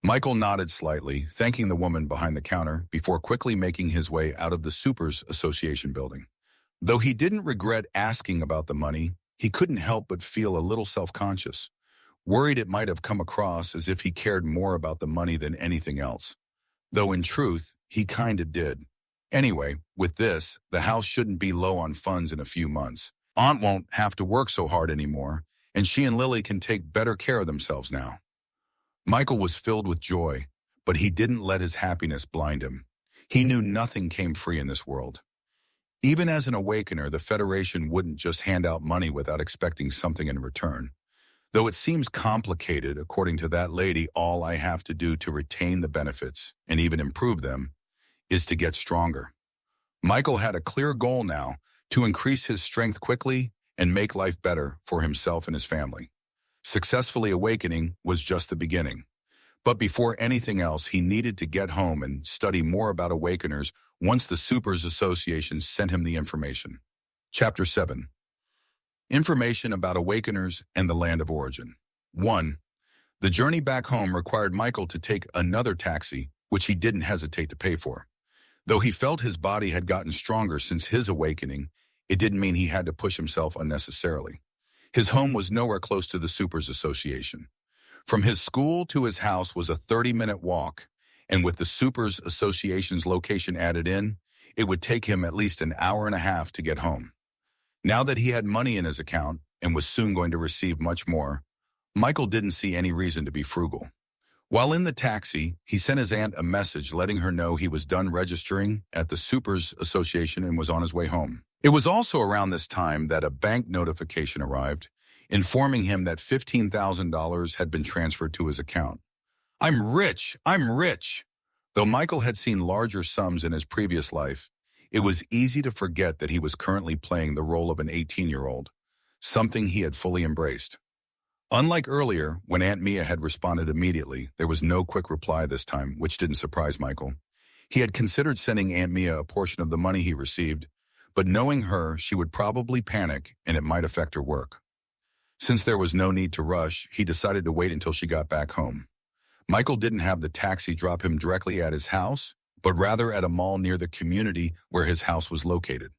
Michael nodded slightly, thanking the woman behind the counter before quickly making his way out of the Supers Association building. Though he didn't regret asking about the money, he couldn't help but feel a little self-conscious, worried it might have come across as if he cared more about the money than anything else. Though in truth, he kinda did. Anyway, with this, the house shouldn't be low on funds in a few months. Aunt won't have to work so hard anymore, and she and Lily can take better care of themselves now. Michael was filled with joy, but he didn't let his happiness blind him. He knew nothing came free in this world. Even as an Awakener, the Federation wouldn't just hand out money without expecting something in return. Though it seems complicated, according to that lady, all I have to do to retain the benefits, and even improve them, is to get stronger. Michael had a clear goal now, to increase his strength quickly and make life better for himself and his family. Successfully awakening was just the beginning. But before anything else, he needed to get home and study more about Awakeners once the Supers Association sent him the information. Chapter 7. Information about Awakeners and the Land of Origin. 1. The journey back home required Michael to take another taxi, which he didn't hesitate to pay for. Though he felt his body had gotten stronger since his awakening, it didn't mean he had to push himself unnecessarily. His home was nowhere close to the Supers Association. From his school to his house was a 30-minute walk, and with the Supers Association's location added in, it would take him at least an hour and a half to get home. Now that he had money in his account and was soon going to receive much more, Michael didn't see any reason to be frugal. While in the taxi, he sent his aunt a message letting her know he was done registering at the Supers Association and was on his way home. It was also around this time that a bank notification arrived, informing him that $15,000 had been transferred to his account. I'm rich! I'm rich! Though Michael had seen larger sums in his previous life, it was easy to forget that he was currently playing the role of an 18-year-old, something he had fully embraced. Unlike earlier, when Aunt Mia had responded immediately, there was no quick reply this time, which didn't surprise Michael. He had considered sending Aunt Mia a portion of the money he received, but knowing her, she would probably panic and it might affect her work. Since there was no need to rush, he decided to wait until she got back home. Michael didn't have the taxi drop him directly at his house, but rather at a mall near the community where his house was located.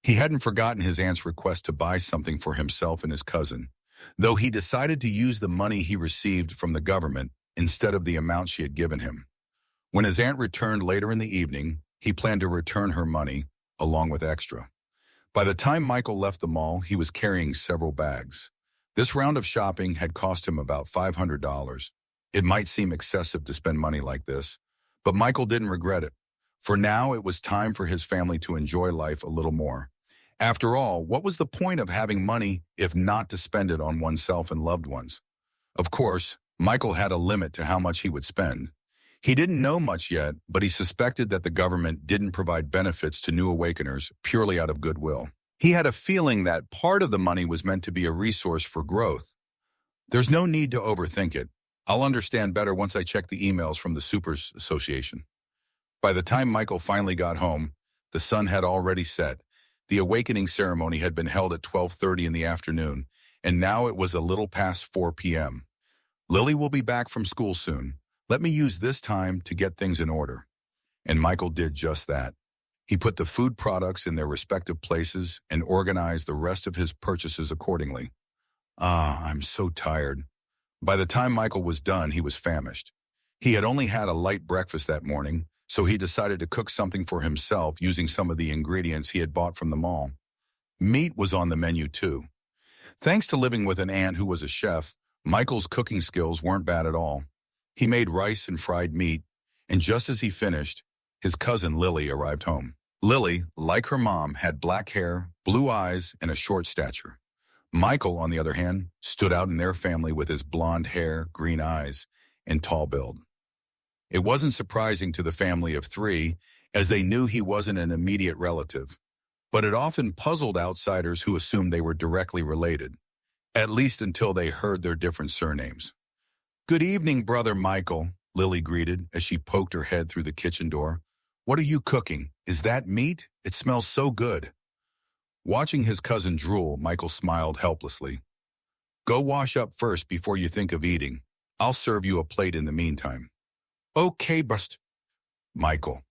He hadn't forgotten his aunt's request to buy something for himself and his cousin, though he decided to use the money he received from the government instead of the amount she had given him. When his aunt returned later in the evening, he planned to return her money, along with extra. By the time Michael left the mall, he was carrying several bags. This round of shopping had cost him about $500. It might seem excessive to spend money like this, but Michael didn't regret it. For now, it was time for his family to enjoy life a little more. After all, what was the point of having money if not to spend it on oneself and loved ones? Of course, Michael had a limit to how much he would spend. He didn't know much yet, but he suspected that the government didn't provide benefits to new Awakeners purely out of goodwill. He had a feeling that part of the money was meant to be a resource for growth. There's no need to overthink it. I'll understand better once I check the emails from the Supers Association. By the time Michael finally got home, the sun had already set. The awakening ceremony had been held at 12:30 in the afternoon, and now it was a little past 4 p.m. Lily will be back from school soon. Let me use this time to get things in order. And Michael did just that. He put the food products in their respective places and organized the rest of his purchases accordingly. I'm so tired. By the time Michael was done, he was famished. He had only had a light breakfast that morning, so he decided to cook something for himself using some of the ingredients he had bought from the mall. Meat was on the menu too. Thanks to living with an aunt who was a chef, Michael's cooking skills weren't bad at all. He made rice and fried meat, and just as he finished, his cousin Lily arrived home. Lily, like her mom, had black hair, blue eyes, and a short stature. Michael, on the other hand, stood out in their family with his blonde hair, green eyes, and tall build. It wasn't surprising to the family of three, as they knew he wasn't an immediate relative, but it often puzzled outsiders who assumed they were directly related, at least until they heard their different surnames. "Good evening, Brother Michael," Lily greeted as she poked her head through the kitchen door. What are you cooking? Is that meat? It smells so good. Watching his cousin drool, Michael smiled helplessly. Go wash up first before you think of eating. I'll serve you a plate in the meantime. Okay, bust. Michael.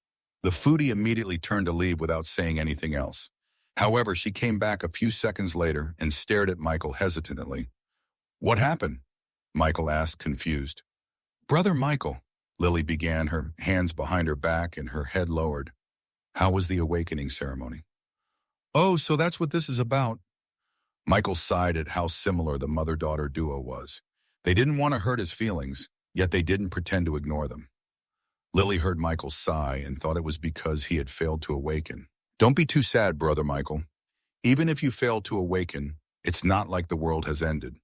The foodie immediately turned to leave without saying anything else. However, she came back a few seconds later and stared at Michael hesitantly. What happened? Michael asked, confused. Brother Michael, Lily began, her hands behind her back and her head lowered. How was the awakening ceremony? Oh, so that's what this is about. Michael sighed at how similar the mother-daughter duo was. They didn't want to hurt his feelings, yet they didn't pretend to ignore them. Lily heard Michael sigh and thought it was because he had failed to awaken. Don't be too sad, Brother Michael. Even if you fail to awaken, it's not like the world has ended.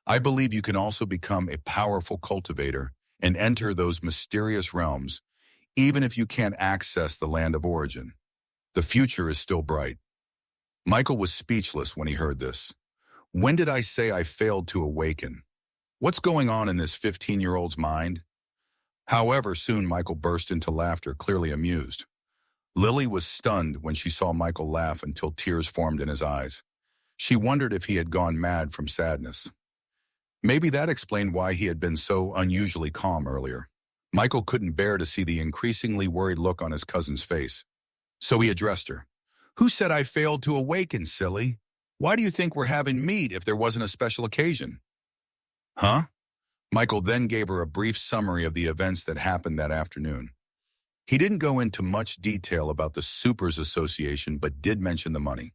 I believe you can also become a powerful cultivator and enter those mysterious realms, even if you can't access the land of origin. The future is still bright. Michael was speechless when he heard this. When did I say I failed to awaken? What's going on in this 15-year-old's mind? However, soon Michael burst into laughter, clearly amused. Lily was stunned when she saw Michael laugh until tears formed in his eyes. She wondered if he had gone mad from sadness. Maybe that explained why he had been so unusually calm earlier. Michael couldn't bear to see the increasingly worried look on his cousin's face. So he addressed her. Who said I failed to awaken, silly? Why do you think we're having meat if there wasn't a special occasion? Huh? Michael then gave her a brief summary of the events that happened that afternoon. He didn't go into much detail about the Supers Association, but did mention the money.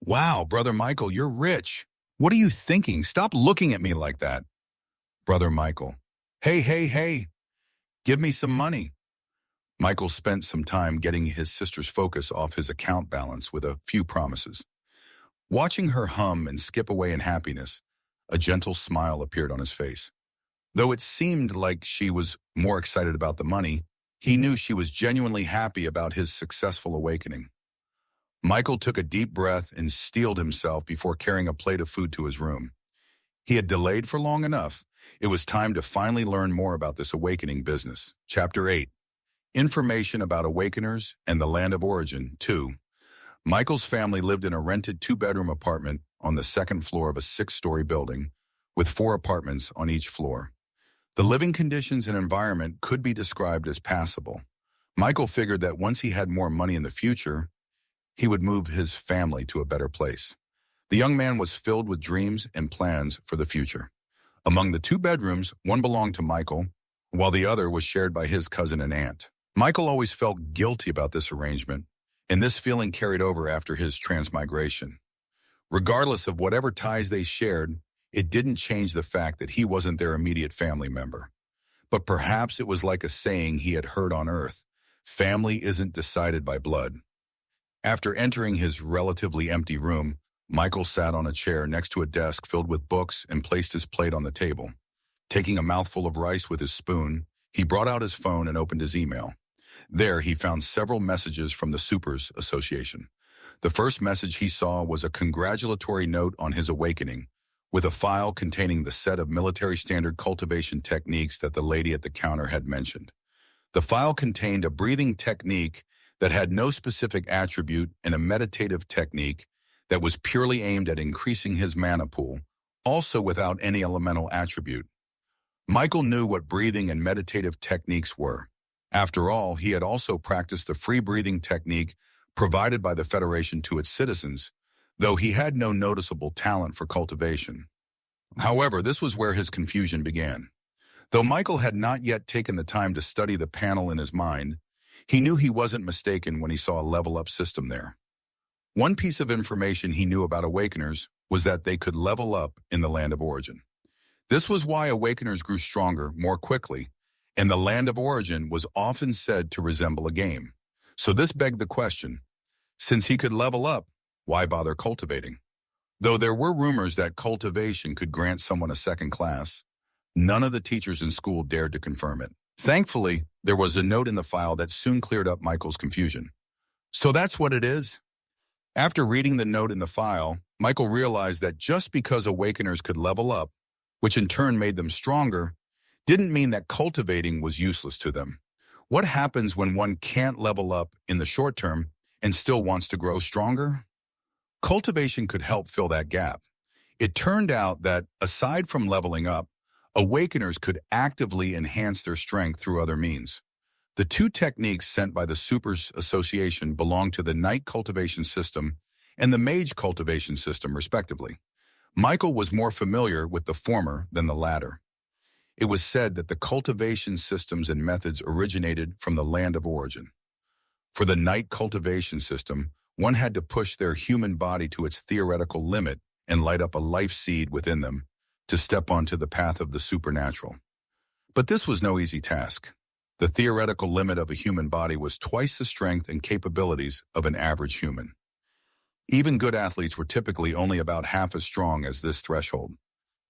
Wow, Brother Michael, you're rich. What are you thinking? Stop looking at me like that. Brother Michael. Hey. Give me some money. Michael spent some time getting his sister's focus off his account balance with a few promises. Watching her hum and skip away in happiness, a gentle smile appeared on his face. Though it seemed like she was more excited about the money, he knew she was genuinely happy about his successful awakening. Michael took a deep breath and steeled himself before carrying a plate of food to his room. He had delayed for long enough. It was time to finally learn more about this awakening business. Chapter 8. Information about Awakeners and the Land of Origin, 2. Michael's family lived in a rented 2-bedroom apartment on the second floor of a 6-story building, with 4 apartments on each floor. The living conditions and environment could be described as passable. Michael figured that once he had more money in the future, he would move his family to a better place. The young man was filled with dreams and plans for the future. Among the 2 bedrooms, one belonged to Michael, while the other was shared by his cousin and aunt. Michael always felt guilty about this arrangement, and this feeling carried over after his transmigration. Regardless of whatever ties they shared, it didn't change the fact that he wasn't their immediate family member. But perhaps it was like a saying he had heard on Earth, family isn't decided by blood. After entering his relatively empty room, Michael sat on a chair next to a desk filled with books and placed his plate on the table. Taking a mouthful of rice with his spoon, he brought out his phone and opened his email. There, he found several messages from the Supers Association. The first message he saw was a congratulatory note on his awakening, with a file containing the set of military standard cultivation techniques that the lady at the counter had mentioned. The file contained a breathing technique that had no specific attribute and a meditative technique that was purely aimed at increasing his mana pool, also without any elemental attribute. Michael knew what breathing and meditative techniques were. After all, he had also practiced the free breathing technique provided by the Federation to its citizens, though he had no noticeable talent for cultivation. However, this was where his confusion began. Though Michael had not yet taken the time to study the panel in his mind, he knew he wasn't mistaken when he saw a level-up system there. One piece of information he knew about Awakeners was that they could level up in the Land of Origin. This was why Awakeners grew stronger more quickly, and the Land of Origin was often said to resemble a game. So this begged the question, since he could level up, why bother cultivating? Though there were rumors that cultivation could grant someone a second class, none of the teachers in school dared to confirm it. Thankfully, there was a note in the file that soon cleared up Michael's confusion. So that's what it is? After reading the note in the file, Michael realized that just because Awakeners could level up, which in turn made them stronger, didn't mean that cultivating was useless to them. What happens when one can't level up in the short term and still wants to grow stronger? Cultivation could help fill that gap. It turned out that, aside from leveling up, Awakeners could actively enhance their strength through other means. The two techniques sent by the Supers Association belong to the Knight cultivation system and the Mage cultivation system, respectively. Michael was more familiar with the former than the latter. It was said that the cultivation systems and methods originated from the land of origin. For the Knight cultivation system, one had to push their human body to its theoretical limit and light up a life seed within them to step onto the path of the supernatural. But this was no easy task. The theoretical limit of a human body was twice the strength and capabilities of an average human. Even good athletes were typically only about half as strong as this threshold.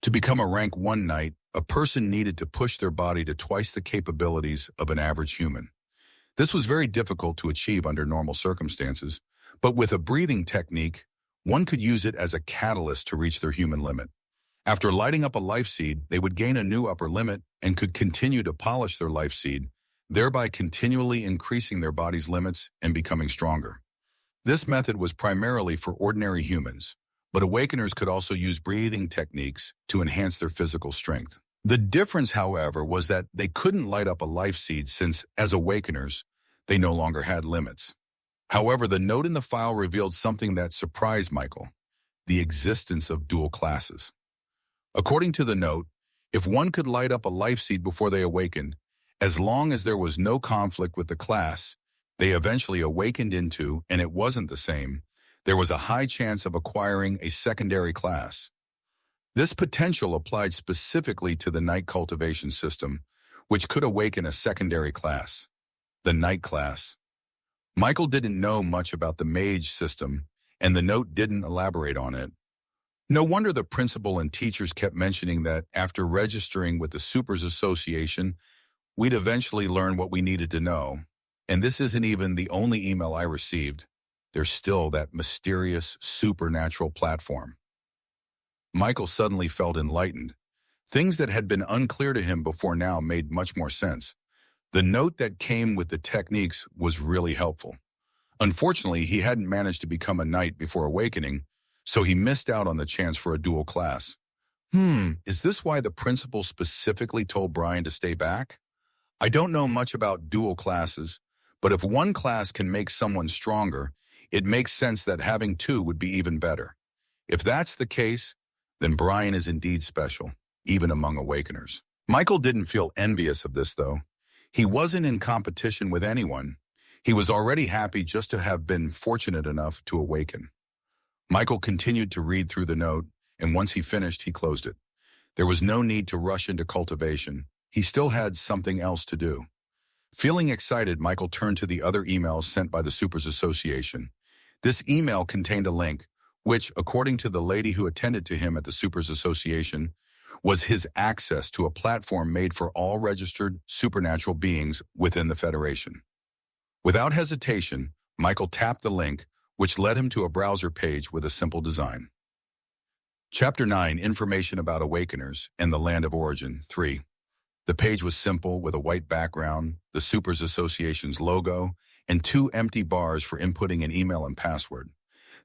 To become a rank 1 knight, a person needed to push their body to twice the capabilities of an average human. This was very difficult to achieve under normal circumstances, but with a breathing technique, one could use it as a catalyst to reach their human limit. After lighting up a life seed, they would gain a new upper limit and could continue to polish their life seed, thereby continually increasing their body's limits and becoming stronger. This method was primarily for ordinary humans, but Awakeners could also use breathing techniques to enhance their physical strength. The difference, however, was that they couldn't light up a life seed since, as Awakeners, they no longer had limits. However, the note in the file revealed something that surprised Michael: the existence of dual classes. According to the note, if one could light up a life seed before they awakened, as long as there was no conflict with the class they eventually awakened into and it wasn't the same, there was a high chance of acquiring a secondary class. This potential applied specifically to the Knight cultivation system, which could awaken a secondary class, the Knight class. Michael didn't know much about the Mage system, and the note didn't elaborate on it. No wonder the principal and teachers kept mentioning that after registering with the Supers Association, we'd eventually learn what we needed to know. And this isn't even the only email I received. There's still that mysterious supernatural platform. Michael suddenly felt enlightened. Things that had been unclear to him before now made much more sense. The note that came with the techniques was really helpful. Unfortunately, he hadn't managed to become a knight before awakening, so he missed out on the chance for a dual class. Is this why the principal specifically told Brian to stay back? I don't know much about dual classes, but if one class can make someone stronger, it makes sense that having two would be even better. If that's the case, then Brian is indeed special, even among Awakeners. Michael didn't feel envious of this, though. He wasn't in competition with anyone. He was already happy just to have been fortunate enough to awaken. Michael continued to read through the note, and once he finished, he closed it. There was no need to rush into cultivation. He still had something else to do. Feeling excited, Michael turned to the other emails sent by the Supers Association. This email contained a link, which, according to the lady who attended to him at the Supers Association, was his access to a platform made for all registered supernatural beings within the Federation. Without hesitation, Michael tapped the link, which led him to a browser page with a simple design. Chapter 9, Information about Awakeners and the Land of Origin, 3. The page was simple, with a white background, the Supers Association's logo, and 2 empty bars for inputting an email and password.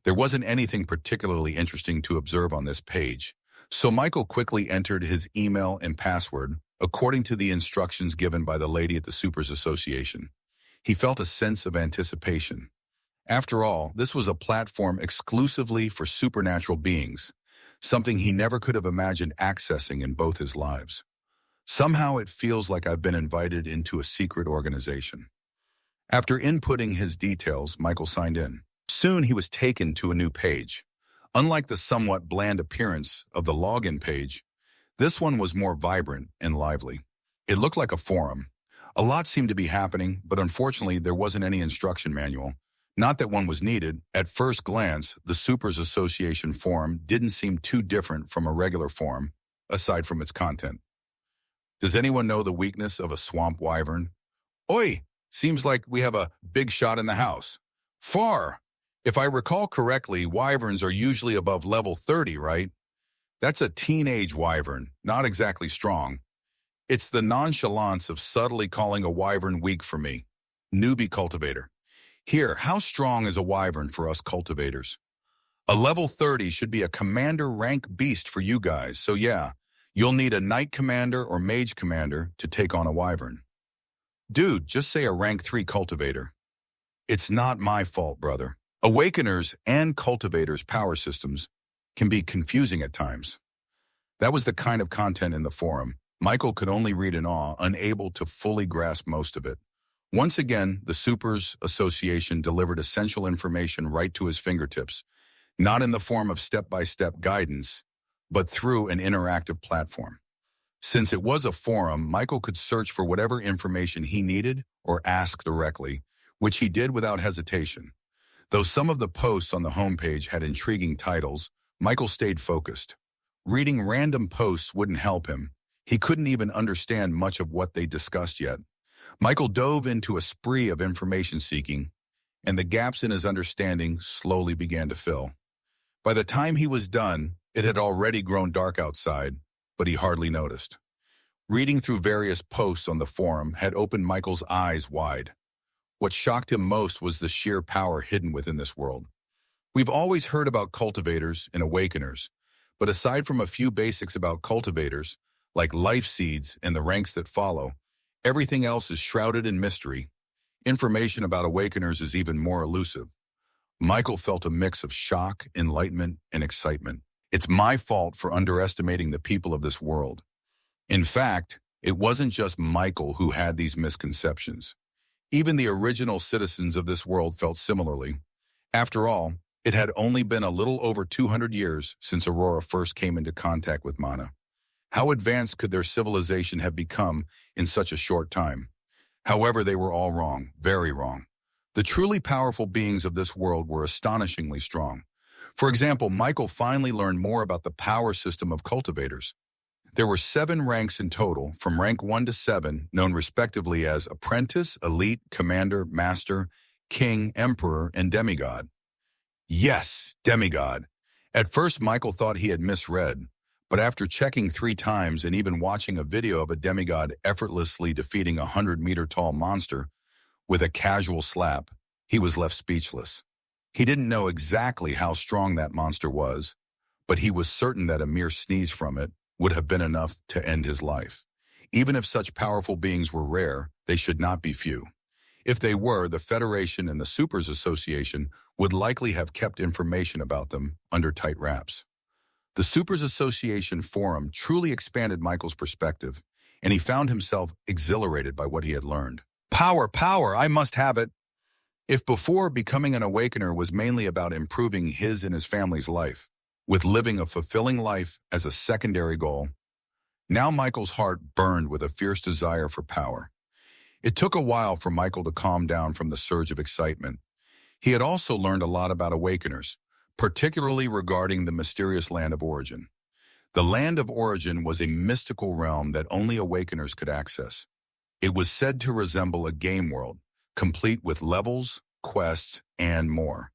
There wasn't anything particularly interesting to observe on this page, so Michael quickly entered his email and password according to the instructions given by the lady at the Supers Association. He felt a sense of anticipation. After all, this was a platform exclusively for supernatural beings, something he never could have imagined accessing in both his lives. Somehow it feels like I've been invited into a secret organization. After inputting his details, Michael signed in. Soon he was taken to a new page. Unlike the somewhat bland appearance of the login page, this one was more vibrant and lively. It looked like a forum. A lot seemed to be happening, but unfortunately there wasn't any instruction manual. Not that one was needed. At first glance, the Supers Association forum didn't seem too different from a regular forum, aside from its content. Does anyone know the weakness of a swamp wyvern? Oi! Seems like we have a big shot in the house. Far! If I recall correctly, wyverns are usually above level 30, right? That's a teenage wyvern, not exactly strong. It's the nonchalance of subtly calling a wyvern weak for me. Newbie cultivator. Here, how strong is a wyvern for us cultivators? A level 30 should be a commander rank beast for you guys, so yeah, you'll need a knight commander or mage commander to take on a wyvern. Dude, just say a rank 3 cultivator. It's not my fault, brother. Awakeners and cultivators' power systems can be confusing at times. That was the kind of content in the forum. Michael could only read in awe, unable to fully grasp most of it. Once again, the Supers Association delivered essential information right to his fingertips, not in the form of step-by-step guidance, but through an interactive platform. Since it was a forum, Michael could search for whatever information he needed or ask directly, which he did without hesitation. Though some of the posts on the homepage had intriguing titles, Michael stayed focused. Reading random posts wouldn't help him. He couldn't even understand much of what they discussed yet. Michael dove into a spree of information seeking, and the gaps in his understanding slowly began to fill. By the time he was done, it had already grown dark outside, but he hardly noticed. Reading through various posts on the forum had opened Michael's eyes wide. What shocked him most was the sheer power hidden within this world. We've always heard about cultivators and awakeners, but aside from a few basics about cultivators, like life seeds and the ranks that follow, everything else is shrouded in mystery. Information about awakeners is even more elusive. Michael felt a mix of shock, enlightenment, and excitement. It's my fault for underestimating the people of this world. In fact, it wasn't just Michael who had these misconceptions. Even the original citizens of this world felt similarly. After all, it had only been a little over 200 years since Aurora first came into contact with Mana. How advanced could their civilization have become in such a short time? However, they were all wrong, very wrong. The truly powerful beings of this world were astonishingly strong. For example, Michael finally learned more about the power system of cultivators. There were 7 ranks in total, from rank 1 to 7, known respectively as Apprentice, Elite, Commander, Master, King, Emperor, and Demigod. Yes, Demigod. At first, Michael thought he had misread, but after checking 3 times and even watching a video of a demigod effortlessly defeating a 100-meter-tall monster with a casual slap, he was left speechless. He didn't know exactly how strong that monster was, but he was certain that a mere sneeze from it would have been enough to end his life. Even if such powerful beings were rare, they should not be few. If they were, the Federation and the Supers Association would likely have kept information about them under tight wraps. The Supers Association forum truly expanded Michael's perspective, and he found himself exhilarated by what he had learned. Power, power, I must have it. If before becoming an Awakener was mainly about improving his and his family's life, with living a fulfilling life as a secondary goal, now Michael's heart burned with a fierce desire for power. It took a while for Michael to calm down from the surge of excitement. He had also learned a lot about Awakeners, particularly regarding the mysterious Land of Origin. The Land of Origin was a mystical realm that only Awakeners could access. It was said to resemble a game world, complete with levels, quests, and more.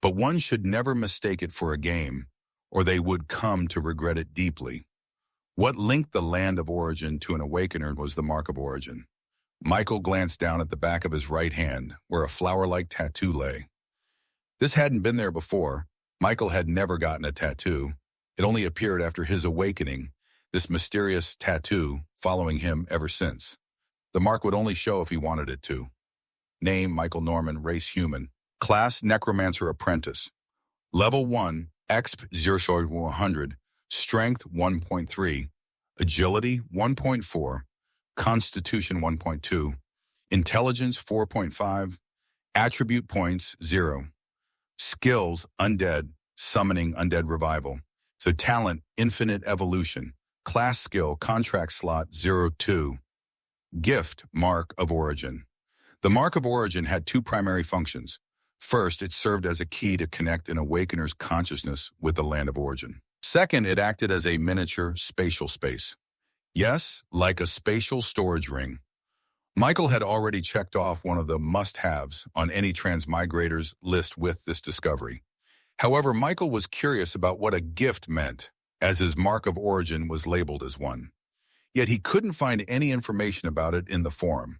But one should never mistake it for a game, or they would come to regret it deeply. What linked the Land of Origin to an Awakener was the Mark of Origin. Michael glanced down at the back of his right hand, where a flower-like tattoo lay. This hadn't been there before. Michael had never gotten a tattoo. It only appeared after his awakening, this mysterious tattoo following him ever since. The mark would only show if he wanted it to. Name, Michael Norman, race human. Class, Necromancer Apprentice. Level 1, Exp 0-100, Strength 1.3, Agility 1.4, Constitution 1.2, Intelligence 4.5, Attribute Points 0. Skills, Undead, Summoning Undead Revival. So talent, Infinite Evolution. Class skill, Contract slot 02. Gift, Mark of Origin. The Mark of Origin had 2 primary functions. First, it served as a key to connect an Awakener's consciousness with the Land of Origin. Second, it acted as a miniature spatial space. Yes, like a spatial storage ring. Michael had already checked off one of the must-haves on any transmigrator's list with this discovery. However, Michael was curious about what a gift meant, as his Mark of Origin was labeled as one. yet he couldn't find any information about it in the forum.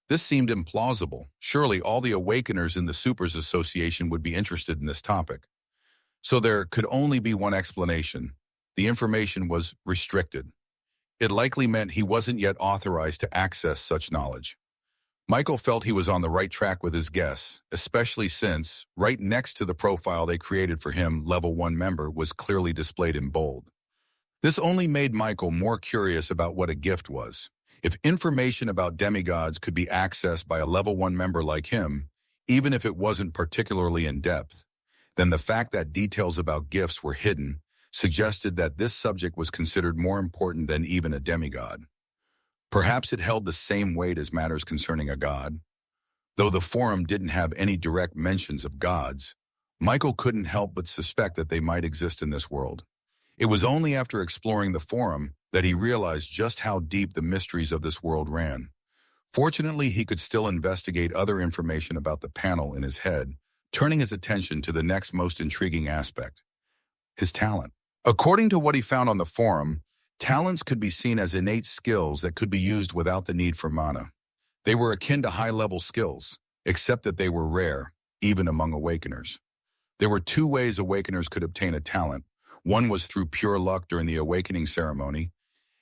This seemed implausible. Surely all the Awakeners in the Supers Association would be interested in this topic. So there could only be one explanation. The information was restricted. It likely meant he wasn't yet authorized to access such knowledge. Michael felt he was on the right track with his guess, especially since, right next to the profile they created for him, Level 1 member was clearly displayed in bold. This only made Michael more curious about what a gift was. If information about demigods could be accessed by a Level 1 member like him, even if it wasn't particularly in-depth, then the fact that details about gifts were hidden suggested that this subject was considered more important than even a demigod. Perhaps it held the same weight as matters concerning a god. Though the forum didn't have any direct mentions of gods, Michael couldn't help but suspect that they might exist in this world. It was only after exploring the forum that he realized just how deep the mysteries of this world ran. Fortunately, he could still investigate other information about the panel in his head, turning his attention to the next most intriguing aspect: his talent. According to what he found on the forum, talents could be seen as innate skills that could be used without the need for mana. They were akin to high-level skills, except that they were rare, even among Awakeners. There were two ways Awakeners could obtain a talent. One was through pure luck during the awakening ceremony,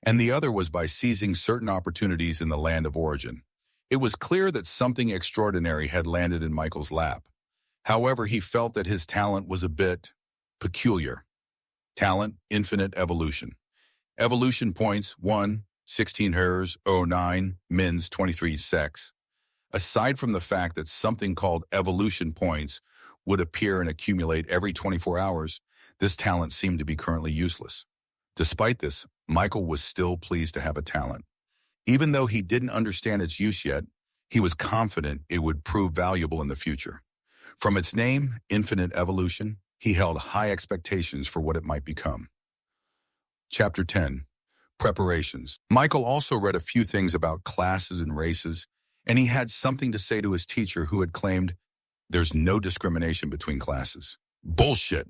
and the other was by seizing certain opportunities in the land of origin. It was clear that something extraordinary had landed in Michael's lap. However, he felt that his talent was a bit peculiar. Talent, infinite evolution. Evolution points, 1, 16 hers, 09, mins, 23 sex. Aside from the fact that something called evolution points would appear and accumulate every 24 hours, this talent seemed to be currently useless. Despite this, Michael was still pleased to have a talent. Even though he didn't understand its use yet, he was confident it would prove valuable in the future. From its name, Infinite Evolution, he held high expectations for what it might become. Chapter 10. Preparations. Michael also read a few things about classes and races, and he had something to say to his teacher who had claimed, "There's no discrimination between classes." Bullshit!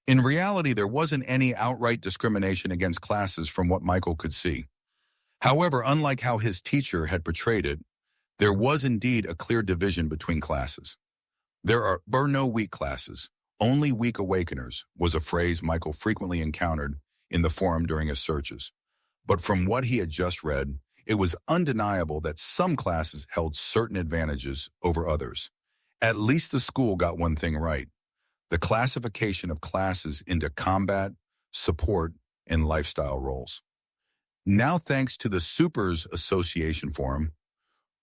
In reality, there wasn't any outright discrimination against classes from what Michael could see. However, unlike how his teacher had portrayed it, there was indeed a clear division between classes. There were no weak classes. Only weak Awakeners was a phrase Michael frequently encountered in the forum during his searches. But from what he had just read, it was undeniable that some classes held certain advantages over others. At least the school got one thing right: the classification of classes into combat, support, and lifestyle roles. Now, thanks to the Supers Association forum,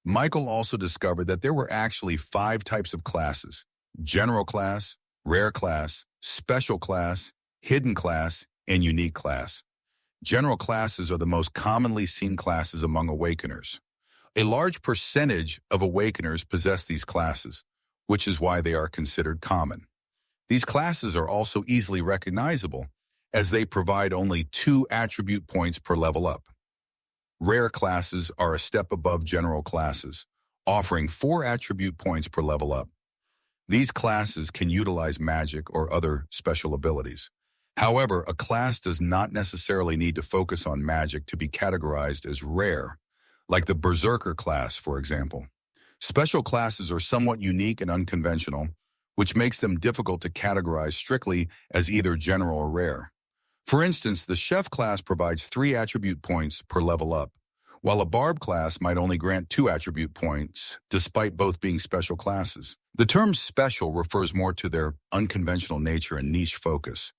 Michael also discovered that there were actually 5 types of classes: general class, rare class, special class, hidden class, and unique class. General classes are the most commonly seen classes among Awakeners. A large percentage of Awakeners possess these classes, which is why they are considered common. These classes are also easily recognizable, as they provide only 2 attribute points per level up. Rare classes are a step above general classes, offering 4 attribute points per level up. These classes can utilize magic or other special abilities. However, a class does not necessarily need to focus on magic to be categorized as rare, like the Berserker class, for example. Special classes are somewhat unique and unconventional, which makes them difficult to categorize strictly as either general or rare. For instance, the Chef class provides 3 attribute points per level up, while a Barb class might only grant 2 attribute points, despite both being special classes. The term special refers more to their unconventional nature and niche focus.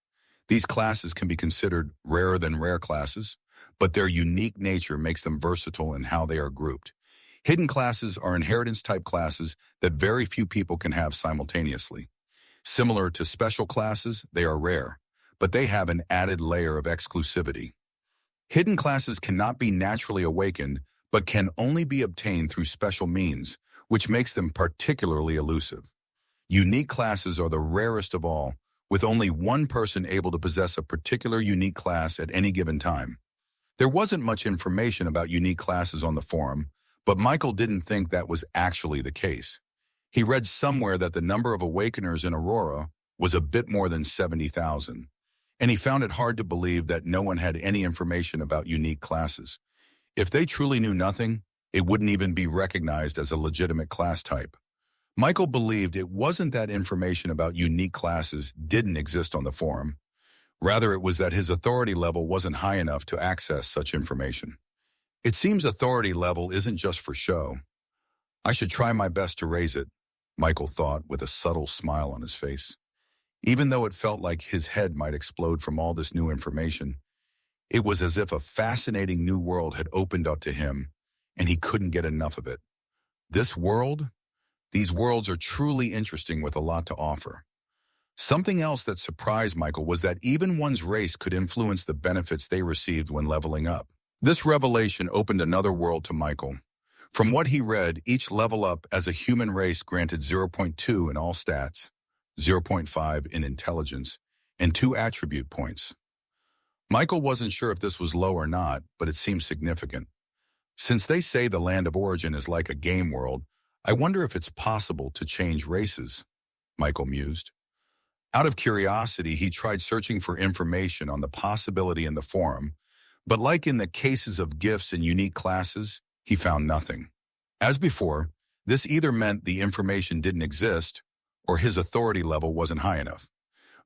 These classes can be considered rarer than rare classes, but their unique nature makes them versatile in how they are grouped. Hidden classes are inheritance-type classes that very few people can have simultaneously. Similar to special classes, they are rare, but they have an added layer of exclusivity. Hidden classes cannot be naturally awakened, but can only be obtained through special means, which makes them particularly elusive. Unique classes are the rarest of all, with only one person able to possess a particular unique class at any given time. There wasn't much information about unique classes on the forum, but Michael didn't think that was actually the case. He read somewhere that the number of Awakeners in Aurora was a bit more than 70,000, and he found it hard to believe that no one had any information about unique classes. If they truly knew nothing, it wouldn't even be recognized as a legitimate class type. Michael believed it wasn't that information about unique classes didn't exist on the forum. Rather, it was that his authority level wasn't high enough to access such information. It seems authority level isn't just for show. I should try my best to raise it, Michael thought with a subtle smile on his face. Even though it felt like his head might explode from all this new information, it was as if a fascinating new world had opened up to him, and he couldn't get enough of it. This world? These worlds are truly interesting with a lot to offer. Something else that surprised Michael was that even one's race could influence the benefits they received when leveling up. This revelation opened another world to Michael. From what he read, each level up as a human race granted 0.2 in all stats, 0.5 in intelligence, and 2 attribute points. Michael wasn't sure if this was low or not, but it seemed significant. Since they say the land of origin is like a game world, I wonder if it's possible to change races, Michael mused. Out of curiosity, he tried searching for information on the possibility in the forum, but like in the cases of gifts and unique classes, he found nothing. As before, this either meant the information didn't exist or his authority level wasn't high enough.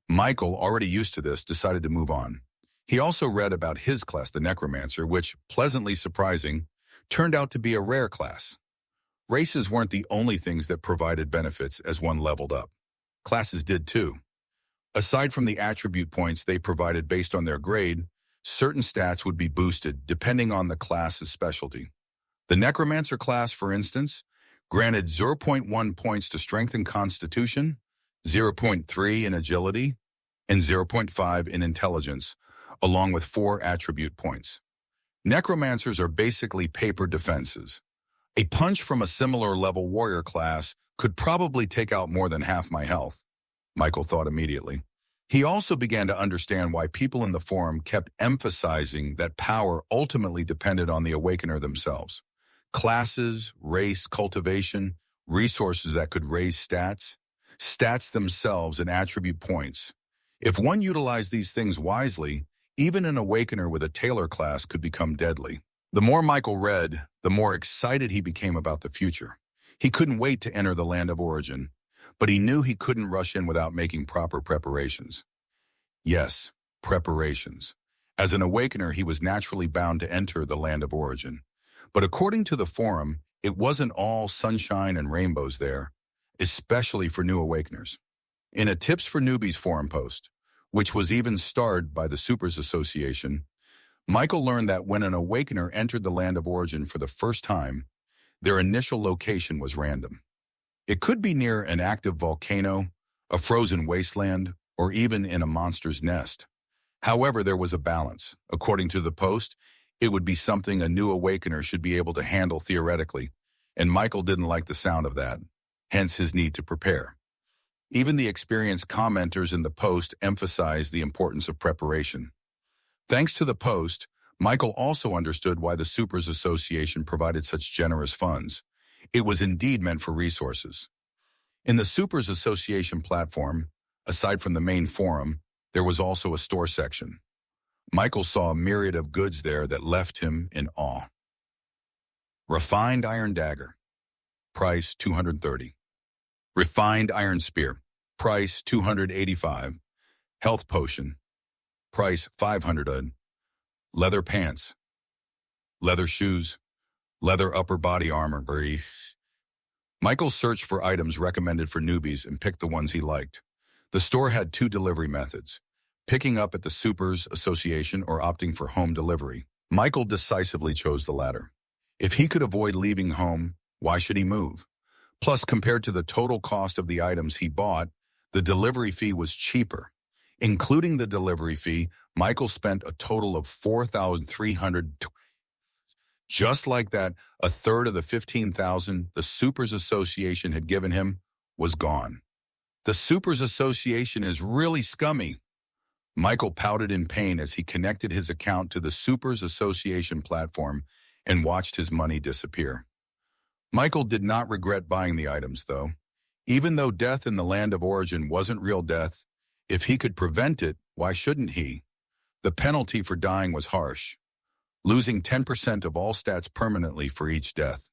Michael, already used to this, decided to move on. He also read about his class, the Necromancer, which, pleasantly surprising, turned out to be a rare class. Races weren't the only things that provided benefits as one leveled up. Classes did too. Aside from the attribute points they provided based on their grade, certain stats would be boosted depending on the class's specialty. The Necromancer class, for instance, granted 0.1 points to strength and constitution, 0.3 in agility, and 0.5 in intelligence, along with 4 attribute points. Necromancers are basically paper defenses. A punch from a similar level warrior class could probably take out more than half my health, Michael thought immediately. He also began to understand why people in the forum kept emphasizing that power ultimately depended on the Awakener themselves. Classes, race, cultivation, resources that could raise stats themselves and attribute points. If one utilized these things wisely, even an Awakener with a Tailor class could become deadly. The more Michael read, the more excited he became about the future. He couldn't wait to enter the land of origin, but he knew he couldn't rush in without making proper preparations. Yes, preparations. As an Awakener, he was naturally bound to enter the land of origin. But according to the forum, it wasn't all sunshine and rainbows there, especially for new Awakeners. In a Tips for Newbies forum post, which was even starred by the Supers Association, Michael learned that when an Awakener entered the land of origin for the first time, their initial location was random. It could be near an active volcano, a frozen wasteland, or even in a monster's nest. However, there was a balance. According to the post, it would be something a new Awakener should be able to handle theoretically, and Michael didn't like the sound of that, hence his need to prepare. Even the experienced commenters in the post emphasized the importance of preparation. Thanks to the post, Michael also understood why the Supers Association provided such generous funds. It was indeed meant for resources. In the Supers Association platform, aside from the main forum, there was also a store section. Michael saw a myriad of goods there that left him in awe. Refined Iron Dagger, price $230. Refined Iron Spear, price $285. Health Potion, price $500. Leather Pants, leather shoes, leather upper body armor. Michael searched for items recommended for newbies and picked the ones he liked. The store had 2 delivery methods, picking up at the Supers Association or opting for home delivery. Michael decisively chose the latter. If he could avoid leaving home, why should he move? Plus, compared to the total cost of the items he bought, the delivery fee was cheaper. Including the delivery fee, Michael spent a total of $4,300. Just like that, a third of the $15,000 the Supers Association had given him was gone. The Supers Association is really scummy. Michael pouted in pain as he connected his account to the Supers Association platform and watched his money disappear. Michael did not regret buying the items, though. Even though death in the land of origin wasn't real death, if he could prevent it, why shouldn't he? The penalty for dying was harsh. losing 10% of all stats permanently for each death.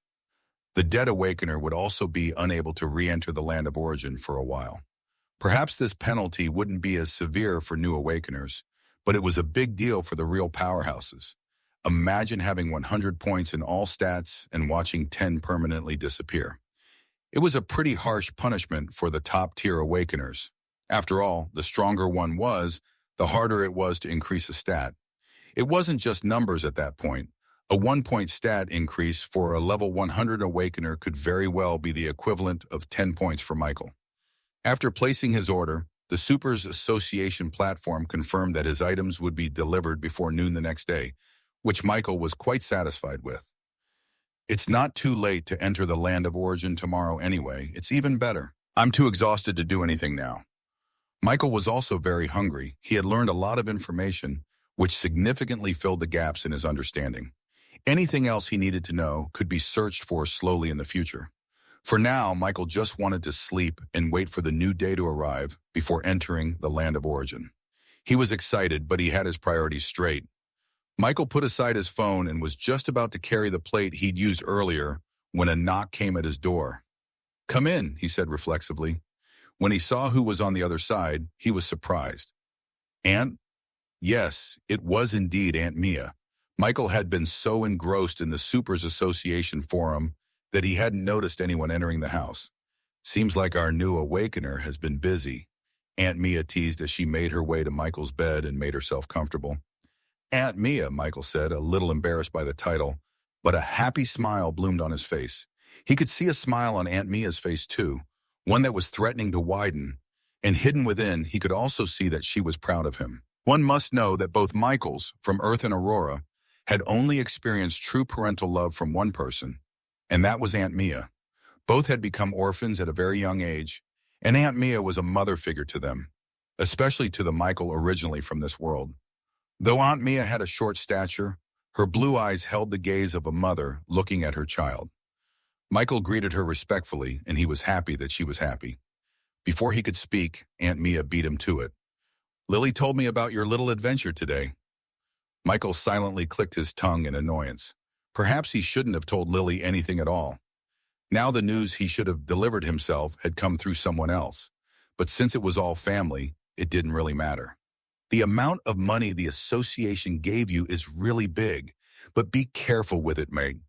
The dead Awakener would also be unable to re-enter the land of origin for a while. Perhaps this penalty wouldn't be as severe for new Awakeners, but it was a big deal for the real powerhouses. Imagine having 100 points in all stats and watching 10 permanently disappear. It was a pretty harsh punishment for the top-tier Awakeners. After all, the stronger one was, the harder it was to increase a stat. It wasn't just numbers at that point. A 1-point stat increase for a level 100 Awakener could very well be the equivalent of 10 points for Michael. After placing his order, the Supers Association platform confirmed that his items would be delivered before noon the next day, which Michael was quite satisfied with. It's not too late to enter the land of origin tomorrow anyway. It's even better. I'm too exhausted to do anything now. Michael was also very hungry. He had learned a lot of information, which significantly filled the gaps in his understanding. Anything else he needed to know could be searched for slowly in the future. For now, Michael just wanted to sleep and wait for the new day to arrive before entering the land of origin. He was excited, but he had his priorities straight. Michael put aside his phone and was just about to carry the plate he'd used earlier when a knock came at his door. "Come in," he said reflexively. When he saw who was on the other side, he was surprised. "Aunt?" Yes, it was indeed Aunt Mia. Michael had been so engrossed in the Supers Association forum that he hadn't noticed anyone entering the house. "Seems like our new Awakener has been busy," Aunt Mia teased as she made her way to Michael's bed and made herself comfortable. "Aunt Mia," Michael said, a little embarrassed by the title, but a happy smile bloomed on his face. He could see a smile on Aunt Mia's face too, one that was threatening to widen, and hidden within, he could also see that she was proud of him. One must know that both Michaels, from Earth and Aurora, had only experienced true parental love from one person, and that was Aunt Mia. Both had become orphans at a very young age, and Aunt Mia was a mother figure to them, especially to the Michael originally from this world. Though Aunt Mia had a short stature, her blue eyes held the gaze of a mother looking at her child. Michael greeted her respectfully, and he was happy that she was happy. Before he could speak, Aunt Mia beat him to it. "Lily told me about your little adventure today." Michael silently clicked his tongue in annoyance. Perhaps he shouldn't have told Lily anything at all. Now the news he should have delivered himself had come through someone else, but since it was all family, it didn't really matter. "The amount of money the association gave you is really big, but be careful with it, Meg."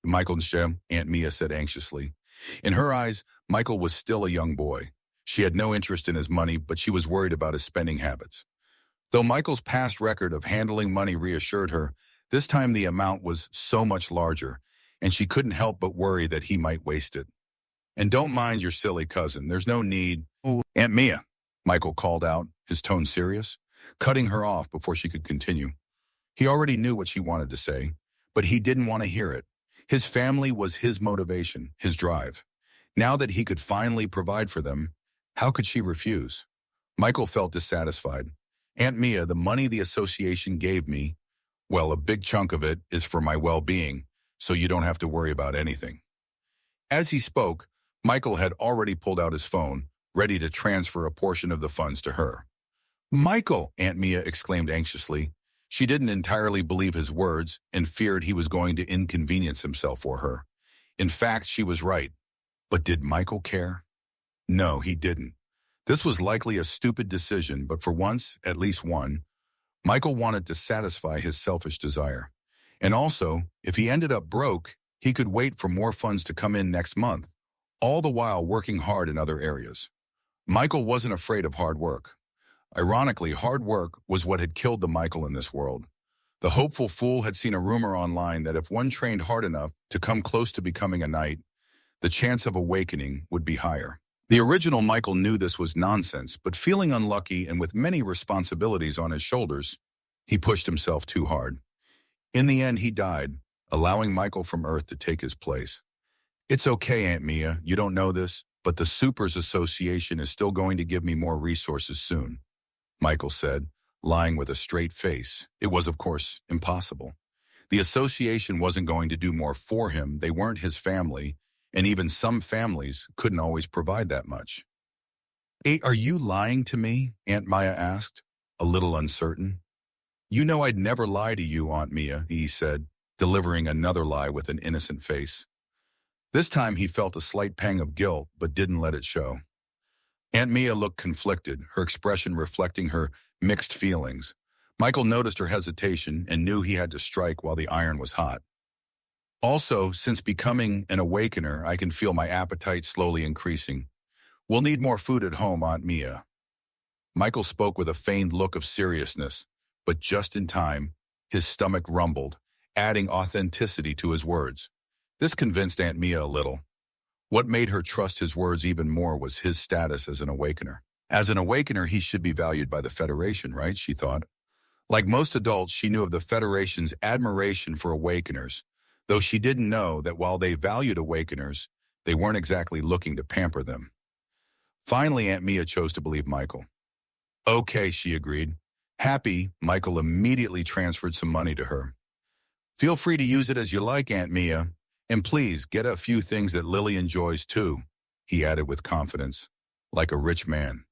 "Michael and Shem," Aunt Mia said anxiously. In her eyes, Michael was still a young boy. She had no interest in his money, but she was worried about his spending habits. Though Michael's past record of handling money reassured her, this time the amount was so much larger, and she couldn't help but worry that he might waste it. "And don't mind your silly cousin. There's no need." "Oh, Aunt Mia," Michael called out, his tone serious, cutting her off before she could continue. He already knew what she wanted to say, but he didn't want to hear it. His family was his motivation, his drive. Now that he could finally provide for them, how could she refuse? Michael felt dissatisfied. "Aunt Mia, the money the association gave me, well, a big chunk of it is for my well-being, so you don't have to worry about anything." As he spoke, Michael had already pulled out his phone, ready to transfer a portion of the funds to her. "Michael!" Aunt Mia exclaimed anxiously. She didn't entirely believe his words and feared he was going to inconvenience himself for her. In fact, she was right. But did Michael care? No, he didn't. This was likely a stupid decision, but for once, at least one, Michael wanted to satisfy his selfish desire. And also, if he ended up broke, he could wait for more funds to come in next month, all the while working hard in other areas. Michael wasn't afraid of hard work. Ironically, hard work was what had killed the Michael in this world. The hopeful fool had seen a rumor online that if one trained hard enough to come close to becoming a knight, the chance of awakening would be higher. The original Michael knew this was nonsense, but feeling unlucky and with many responsibilities on his shoulders, he pushed himself too hard. In the end, he died, allowing Michael from Earth to take his place. "It's okay, Aunt Mia, you don't know this, but the Supers Association is still going to give me more resources soon," Michael said, lying with a straight face. It was, of course, impossible. The association wasn't going to do more for him. They weren't his family, and even some families couldn't always provide that much. "Are you lying to me?" Aunt Maya asked, a little uncertain. You know I'd never lie to you, Aunt Mia, he said, delivering another lie with an innocent face. This time he felt a slight pang of guilt, but didn't let it show. Aunt Mia looked conflicted, her expression reflecting her mixed feelings. Michael noticed her hesitation and knew he had to strike while the iron was hot. Also, since becoming an awakener, I can feel my appetite slowly increasing. We'll need more food at home, Aunt Mia. Michael spoke with a feigned look of seriousness, but just in time, his stomach rumbled, adding authenticity to his words. This convinced Aunt Mia a little. What made her trust his words even more was his status as an awakener. As an awakener, he should be valued by the Federation, right? She thought. Like most adults, she knew of the Federation's admiration for awakeners, though she didn't know that while they valued awakeners, they weren't exactly looking to pamper them. Finally, Aunt Mia chose to believe Michael. Okay, she agreed. Happy, Michael immediately transferred some money to her. Feel free to use it as you like, Aunt Mia. And please, get a few things that Lily enjoys too, he added with confidence, like a rich man.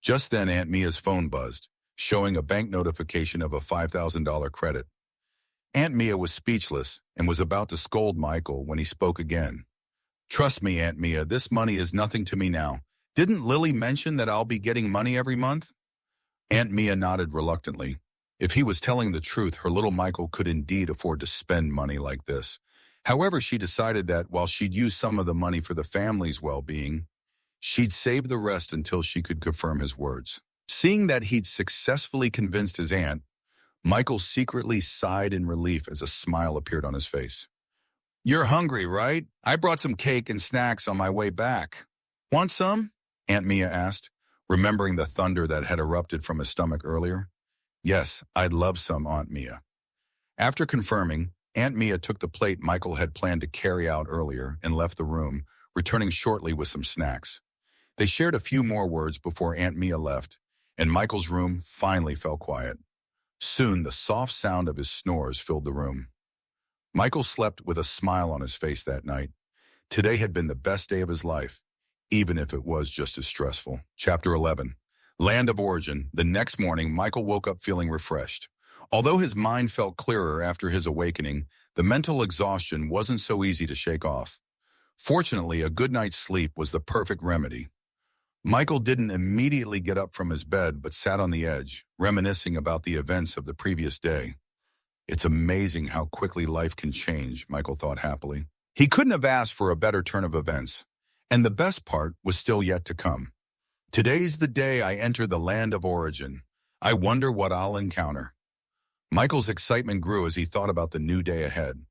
Just then, Aunt Mia's phone buzzed, showing a bank notification of a $5,000 credit. Aunt Mia was speechless and was about to scold Michael when he spoke again. Trust me, Aunt Mia, this money is nothing to me now. Didn't Lily mention that I'll be getting money every month? Aunt Mia nodded reluctantly. If he was telling the truth, her little Michael could indeed afford to spend money like this. However, she decided that while she'd use some of the money for the family's well-being, she'd save the rest until she could confirm his words. Seeing that he'd successfully convinced his aunt, Michael secretly sighed in relief as a smile appeared on his face. You're hungry, right? I brought some cake and snacks on my way back. Want some? Aunt Mia asked, remembering the thunder that had erupted from his stomach earlier. Yes, I'd love some, Aunt Mia. After confirming, Aunt Mia took the plate Michael had planned to carry out earlier and left the room, returning shortly with some snacks. They shared a few more words before Aunt Mia left, and Michael's room finally fell quiet. Soon, the soft sound of his snores filled the room. Michael slept with a smile on his face that night. Today had been the best day of his life, even if it was just as stressful. Chapter 11. Land of Origin. The next morning, Michael woke up feeling refreshed. Although his mind felt clearer after his awakening, the mental exhaustion wasn't so easy to shake off. Fortunately, a good night's sleep was the perfect remedy. Michael didn't immediately get up from his bed, but sat on the edge, reminiscing about the events of the previous day. It's amazing how quickly life can change, Michael thought happily. He couldn't have asked for a better turn of events, and the best part was still yet to come. Today's the day I enter the land of origin. I wonder what I'll encounter. Michael's excitement grew as he thought about the new day ahead.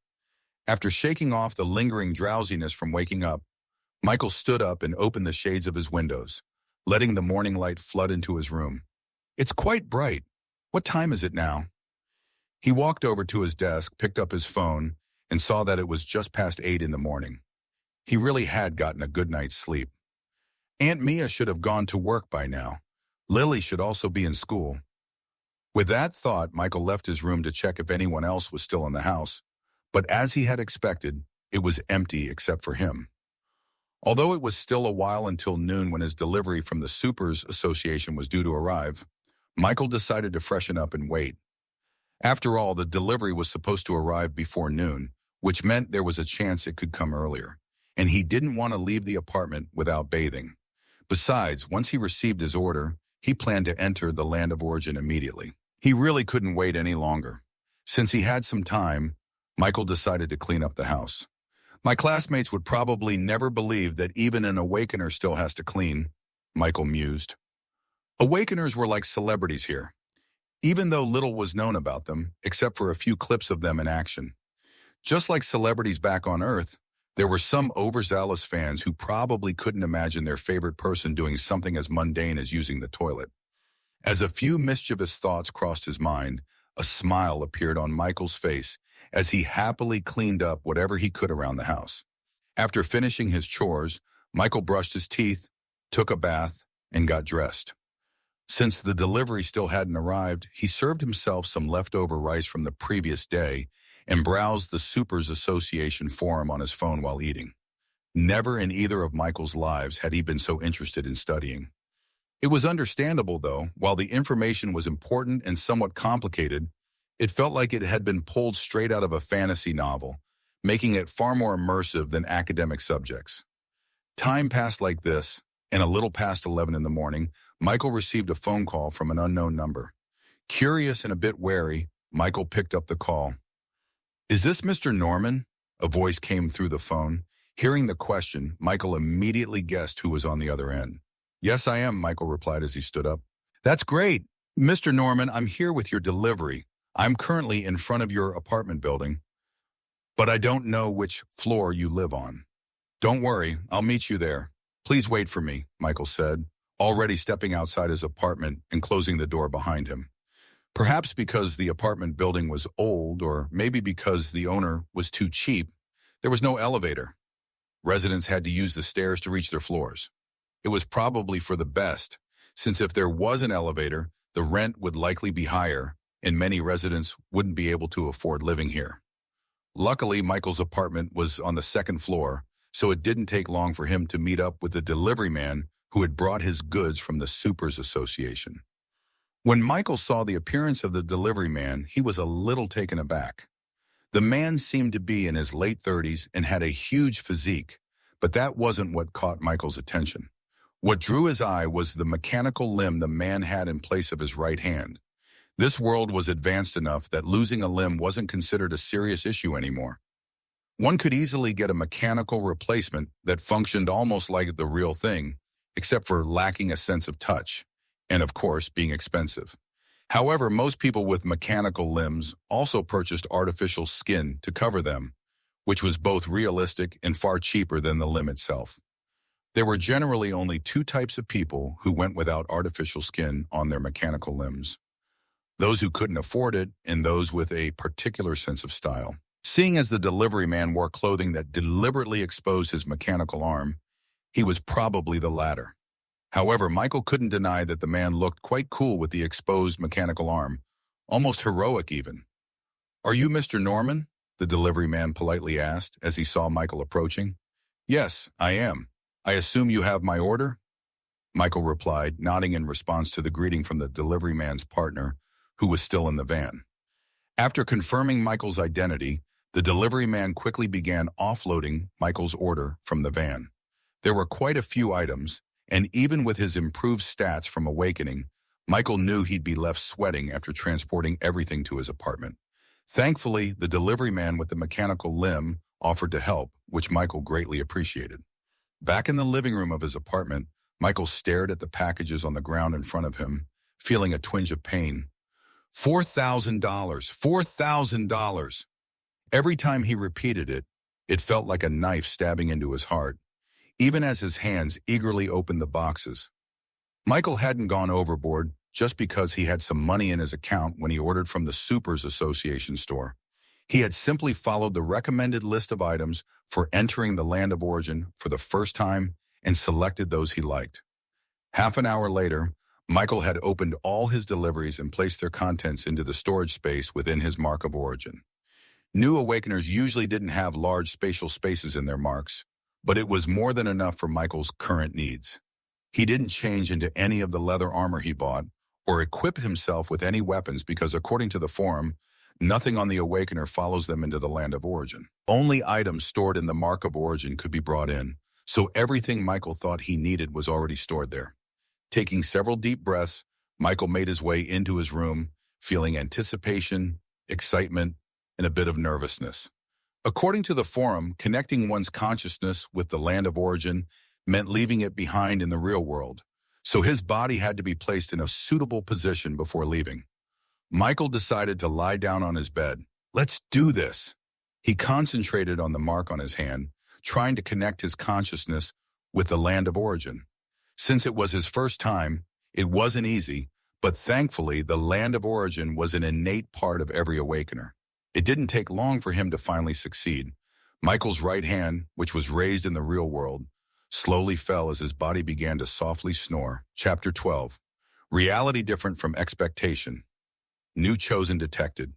After shaking off the lingering drowsiness from waking up, Michael stood up and opened the shades of his windows, letting the morning light flood into his room. It's quite bright. What time is it now? He walked over to his desk, picked up his phone, and saw that it was just past 8 in the morning. He really had gotten a good night's sleep. Aunt Mia should have gone to work by now. Lily should also be in school. With that thought, Michael left his room to check if anyone else was still in the house. But as he had expected, it was empty except for him. Although it was still a while until noon when his delivery from the Supers Association was due to arrive, Michael decided to freshen up and wait. After all, the delivery was supposed to arrive before noon, which meant there was a chance it could come earlier, and he didn't want to leave the apartment without bathing. Besides, once he received his order, he planned to enter the land of origin immediately. He really couldn't wait any longer. Since he had some time, Michael decided to clean up the house. My classmates would probably never believe that even an awakener still has to clean, Michael mused. Awakeners were like celebrities here, even though little was known about them, except for a few clips of them in action. Just like celebrities back on Earth, there were some overzealous fans who probably couldn't imagine their favorite person doing something as mundane as using the toilet. As a few mischievous thoughts crossed his mind, a smile appeared on Michael's face as he happily cleaned up whatever he could around the house. After finishing his chores, Michael brushed his teeth, took a bath, and got dressed. Since the delivery still hadn't arrived, he served himself some leftover rice from the previous day and browsed the Supers Association forum on his phone while eating. Never in either of Michael's lives had he been so interested in studying. It was understandable, though. While the information was important and somewhat complicated, it felt like it had been pulled straight out of a fantasy novel, making it far more immersive than academic subjects. Time passed like this, and a little past 11 in the morning, Michael received a phone call from an unknown number. Curious and a bit wary, Michael picked up the call. "Is this Mr. Norman?" A voice came through the phone. Hearing the question, Michael immediately guessed who was on the other end. "Yes, I am," Michael replied as he stood up. "That's great. Mr. Norman, I'm here with your delivery. I'm currently in front of your apartment building, but I don't know which floor you live on." "Don't worry, I'll meet you there. Please wait for me," Michael said, already stepping outside his apartment and closing the door behind him. Perhaps because the apartment building was old, or maybe because the owner was too cheap, there was no elevator. Residents had to use the stairs to reach their floors. It was probably for the best, since if there was an elevator, the rent would likely be higher, and many residents wouldn't be able to afford living here. Luckily, Michael's apartment was on the second floor, so it didn't take long for him to meet up with the delivery man who had brought his goods from the Supers Association. When Michael saw the appearance of the delivery man, he was a little taken aback. The man seemed to be in his late 30s and had a huge physique, but that wasn't what caught Michael's attention. What drew his eye was the mechanical limb the man had in place of his right hand. This world was advanced enough that losing a limb wasn't considered a serious issue anymore. One could easily get a mechanical replacement that functioned almost like the real thing, except for lacking a sense of touch, and of course, being expensive. However, most people with mechanical limbs also purchased artificial skin to cover them, which was both realistic and far cheaper than the limb itself. There were generally only two types of people who went without artificial skin on their mechanical limbs: those who couldn't afford it and those with a particular sense of style. Seeing as the delivery man wore clothing that deliberately exposed his mechanical arm, he was probably the latter. However, Michael couldn't deny that the man looked quite cool with the exposed mechanical arm, almost heroic even. "Are you Mr. Norman?" the delivery man politely asked as he saw Michael approaching. "Yes, I am. I assume you have my order?" Michael replied, nodding in response to the greeting from the delivery man's partner, who was still in the van. After confirming Michael's identity, the delivery man quickly began offloading Michael's order from the van. There were quite a few items, and even with his improved stats from Awakening, Michael knew he'd be left sweating after transporting everything to his apartment. Thankfully, the delivery man with the mechanical limb offered to help, which Michael greatly appreciated. Back in the living room of his apartment, Michael stared at the packages on the ground in front of him, feeling a twinge of pain. $4,000, $4,000. Every time he repeated it, it felt like a knife stabbing into his heart, even as his hands eagerly opened the boxes. Michael hadn't gone overboard just because he had some money in his account when he ordered from the Supers Association store. He had simply followed the recommended list of items for entering the land of origin for the first time and selected those he liked. Half an hour later, Michael had opened all his deliveries and placed their contents into the storage space within his mark of origin. New Awakeners usually didn't have large spatial spaces in their marks, but it was more than enough for Michael's current needs. He didn't change into any of the leather armor he bought or equip himself with any weapons because, according to the forum, nothing on the Awakener follows them into the land of origin. Only items stored in the mark of origin could be brought in, so everything Michael thought he needed was already stored there. Taking several deep breaths, Michael made his way into his room, feeling anticipation, excitement, and a bit of nervousness. According to the forum, connecting one's consciousness with the land of origin meant leaving it behind in the real world, so his body had to be placed in a suitable position before leaving. Michael decided to lie down on his bed. "Let's do this." He concentrated on the mark on his hand, trying to connect his consciousness with the land of origin. Since it was his first time, it wasn't easy, but thankfully the land of origin was an innate part of every Awakener. It didn't take long for him to finally succeed. Michael's right hand, which was raised in the real world, slowly fell as his body began to softly snore. Chapter 12. Reality different from expectation. New chosen detected.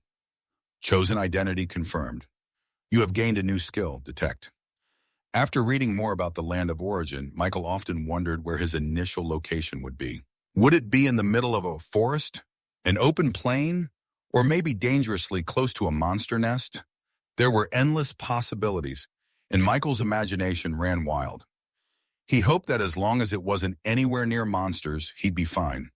Chosen identity confirmed. You have gained a new skill, detect. After reading more about the land of origin, Michael often wondered where his initial location would be. Would it be in the middle of a forest, an open plain, or maybe dangerously close to a monster nest? There were endless possibilities, and Michael's imagination ran wild. He hoped that as long as it wasn't anywhere near monsters, he'd be fine.